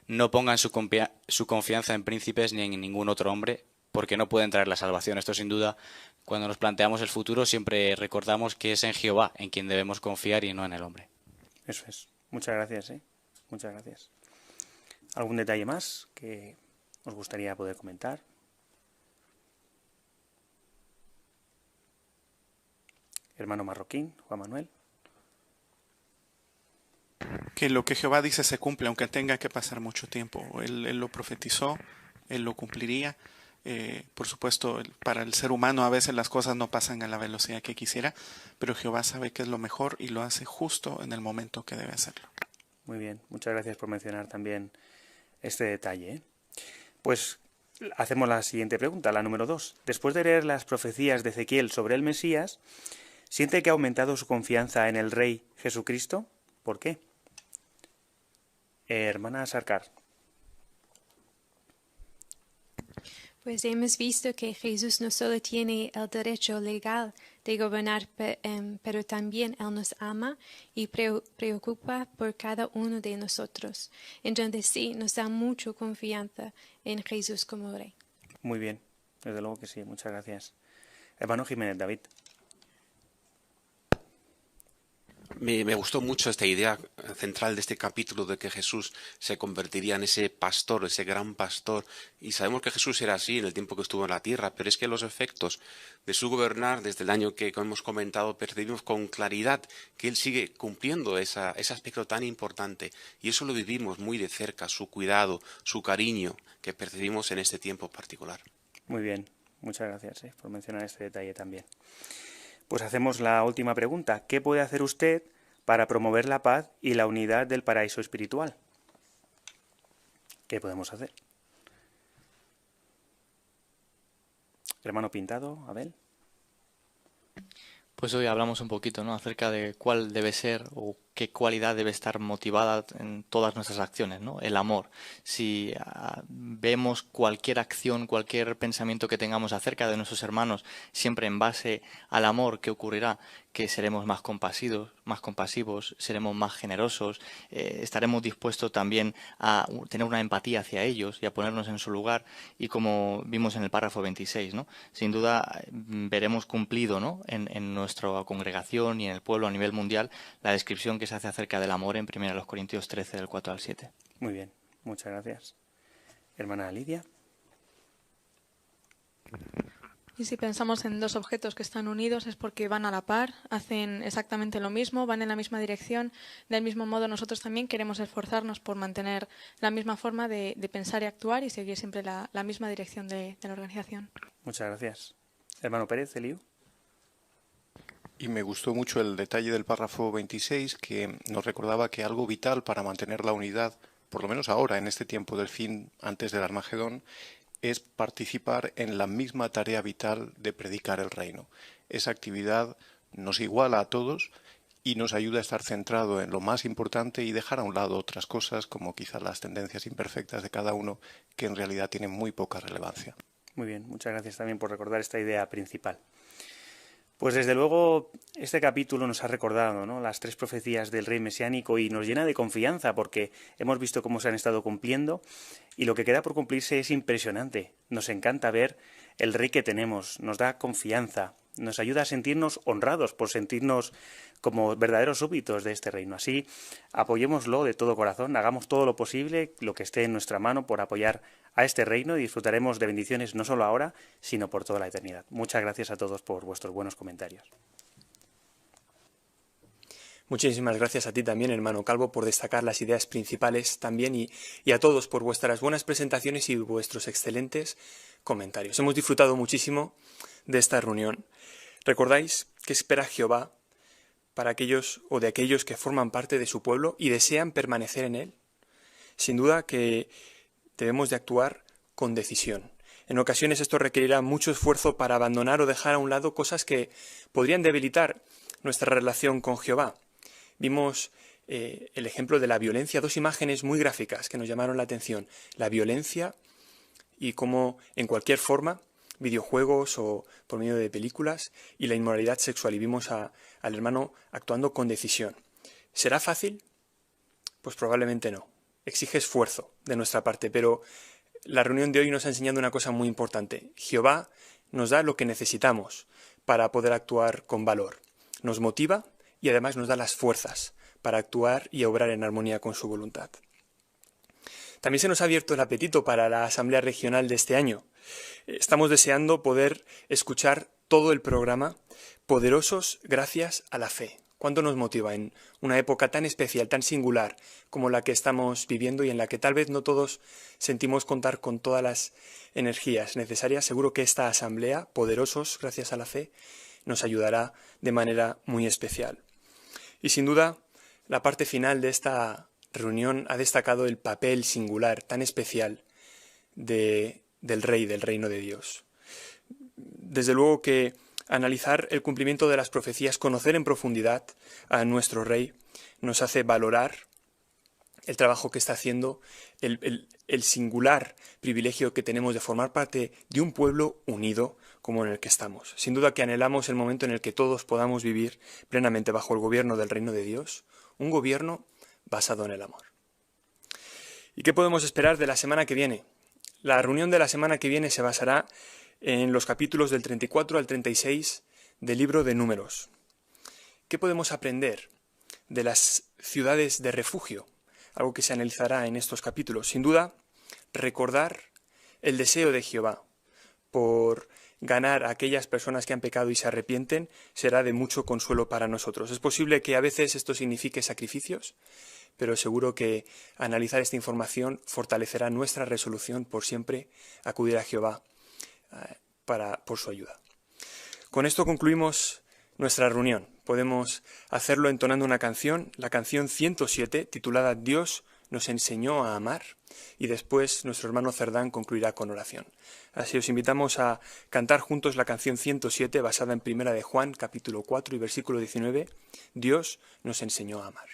Speaker 3: no pongan su confianza en príncipes ni en ningún otro hombre, porque no pueden traer la salvación. Esto, sin duda, cuando nos planteamos el futuro, siempre recordamos que es en Jehová en quien debemos confiar y no en el hombre.
Speaker 2: Eso es. Muchas gracias, Muchas gracias. ¿Algún detalle más que os gustaría poder comentar? Hermano Marroquín, Juan Manuel.
Speaker 11: Que lo que Jehová dice se cumple, aunque tenga que pasar mucho tiempo. Él lo profetizó, Él lo cumpliría. Por supuesto, para el ser humano a veces las cosas no pasan a la velocidad que quisiera, pero Jehová sabe que es lo mejor y lo hace justo en el momento que debe hacerlo.
Speaker 2: Muy bien, muchas gracias por mencionar también este detalle. Pues hacemos la siguiente pregunta, la número 2. Después de leer las profecías de Ezequiel sobre el Mesías, ¿siente que ha aumentado su confianza en el Rey Jesucristo? ¿Por qué? Hermana Sarkar.
Speaker 9: Pues hemos visto que Jesús no solo tiene el derecho legal de gobernar, pero también Él nos ama y preocupa por cada uno de nosotros. Entonces sí, nos da mucha confianza en Jesús como Rey.
Speaker 2: Muy bien, desde luego que sí, muchas gracias. Hermano Jiménez, David.
Speaker 22: Me gustó mucho esta idea central de este capítulo de que Jesús se convertiría en ese pastor, ese gran pastor. Y sabemos que Jesús era así en el tiempo que estuvo en la tierra, pero es que los efectos de su gobernar, desde el año que hemos comentado, percibimos con claridad que Él sigue cumpliendo ese aspecto tan importante. Y eso lo vivimos muy de cerca, su cuidado, su cariño que percibimos en este tiempo particular.
Speaker 2: Muy bien, muchas gracias por mencionar este detalle también. Pues hacemos la última pregunta. ¿Qué puede hacer usted para promover la paz y la unidad del paraíso espiritual? ¿Qué podemos hacer? Hermano Pintado, Abel.
Speaker 23: Pues hoy hablamos un poquito, ¿no?, acerca de cuál debe ser o qué cualidad debe estar motivada en todas nuestras acciones, ¿no? El amor. Si vemos cualquier acción, cualquier pensamiento que tengamos acerca de nuestros hermanos, siempre en base al amor, ¿qué ocurrirá? Que seremos más compasivos, seremos más generosos, estaremos dispuestos también a tener una empatía hacia ellos y a ponernos en su lugar. Y como vimos en el párrafo 26, ¿no?, sin duda veremos cumplido, ¿no?, en nuestra congregación y en el pueblo a nivel mundial la descripción que se hace acerca del amor en 1 Corintios 13, del 4 al 7.
Speaker 2: Muy bien, muchas gracias. Hermana Lidia.
Speaker 8: Y si pensamos en dos objetos que están unidos es porque van a la par, hacen exactamente lo mismo, van en la misma dirección. Del mismo modo nosotros también queremos esforzarnos por mantener la misma forma de pensar y actuar y seguir siempre la misma dirección de la organización.
Speaker 2: Muchas gracias. Hermano Pérez, Eliu.
Speaker 10: Y me gustó mucho el detalle del párrafo 26 que nos recordaba que algo vital para mantener la unidad, por lo menos ahora, en este tiempo del fin, antes del Armagedón, es participar en la misma tarea vital de predicar el reino. Esa actividad nos iguala a todos y nos ayuda a estar centrado en lo más importante y dejar a un lado otras cosas, como quizás las tendencias imperfectas de cada uno, que en realidad tienen muy poca relevancia.
Speaker 2: Muy bien, muchas gracias también por recordar esta idea principal. Pues desde luego este capítulo nos ha recordado, ¿no?, las 3 profecías del rey mesiánico y nos llena de confianza porque hemos visto cómo se han estado cumpliendo y lo que queda por cumplirse es impresionante. Nos encanta ver el rey que tenemos, nos da confianza, nos ayuda a sentirnos honrados por sentirnos como verdaderos súbditos de este reino. Así, apoyémoslo de todo corazón, hagamos todo lo posible, lo que esté en nuestra mano por apoyar a este reino y disfrutaremos de bendiciones no solo ahora, sino por toda la eternidad. Muchas gracias a todos por vuestros buenos comentarios.
Speaker 1: Muchísimas gracias a ti también, hermano Calvo, por destacar las ideas principales también y a todos por vuestras buenas presentaciones y vuestros excelentes comentarios. Hemos disfrutado muchísimo de esta reunión. ¿Recordáis qué espera Jehová para aquellos o de aquellos que forman parte de su pueblo y desean permanecer en él? Sin duda que debemos de actuar con decisión. En ocasiones esto requerirá mucho esfuerzo para abandonar o dejar a un lado cosas que podrían debilitar nuestra relación con Jehová. Vimos el ejemplo de la violencia, 2 imágenes muy gráficas que nos llamaron la atención. La violencia y cómo en cualquier forma, videojuegos o por medio de películas, y la inmoralidad sexual. Y vimos al hermano actuando con decisión. ¿Será fácil? Pues probablemente no. Exige esfuerzo de nuestra parte, pero la reunión de hoy nos ha enseñado una cosa muy importante. Jehová nos da lo que necesitamos para poder actuar con valor. Nos motiva y además nos da las fuerzas para actuar y obrar en armonía con su voluntad. También se nos ha abierto el apetito para la Asamblea Regional de este año. Estamos deseando poder escuchar todo el programa Poderosos gracias a la fe. ¿Cuánto nos motiva en una época tan especial, tan singular como la que estamos viviendo y en la que tal vez no todos sentimos contar con todas las energías necesarias? Seguro que esta asamblea, Poderosos gracias a la fe, nos ayudará de manera muy especial. Y sin duda, la parte final de esta reunión ha destacado el papel singular, tan especial, del Rey, del reino de Dios. Desde luego que analizar el cumplimiento de las profecías, conocer en profundidad a nuestro Rey, nos hace valorar el trabajo que está haciendo, el singular privilegio que tenemos de formar parte de un pueblo unido como en el que estamos. Sin duda que anhelamos el momento en el que todos podamos vivir plenamente bajo el gobierno del reino de Dios, un gobierno basado en el amor. ¿Y qué podemos esperar de la semana que viene? La reunión de la semana que viene se basará en los capítulos del 34 al 36 del libro de Números. ¿Qué podemos aprender de las ciudades de refugio? Algo que se analizará en estos capítulos. Sin duda, recordar el deseo de Jehová por ganar a aquellas personas que han pecado y se arrepienten será de mucho consuelo para nosotros. Es posible que a veces esto signifique sacrificios, pero seguro que analizar esta información fortalecerá nuestra resolución por siempre acudir a Jehová por su ayuda. Con esto concluimos nuestra reunión. Podemos hacerlo entonando una canción, la canción 107, titulada Dios nos enseñó a amar, y después nuestro hermano Cerdán concluirá con oración. Así os invitamos a cantar juntos la canción 107, basada en 1 de Juan, capítulo 4 y versículo 19, Dios nos enseñó a amar.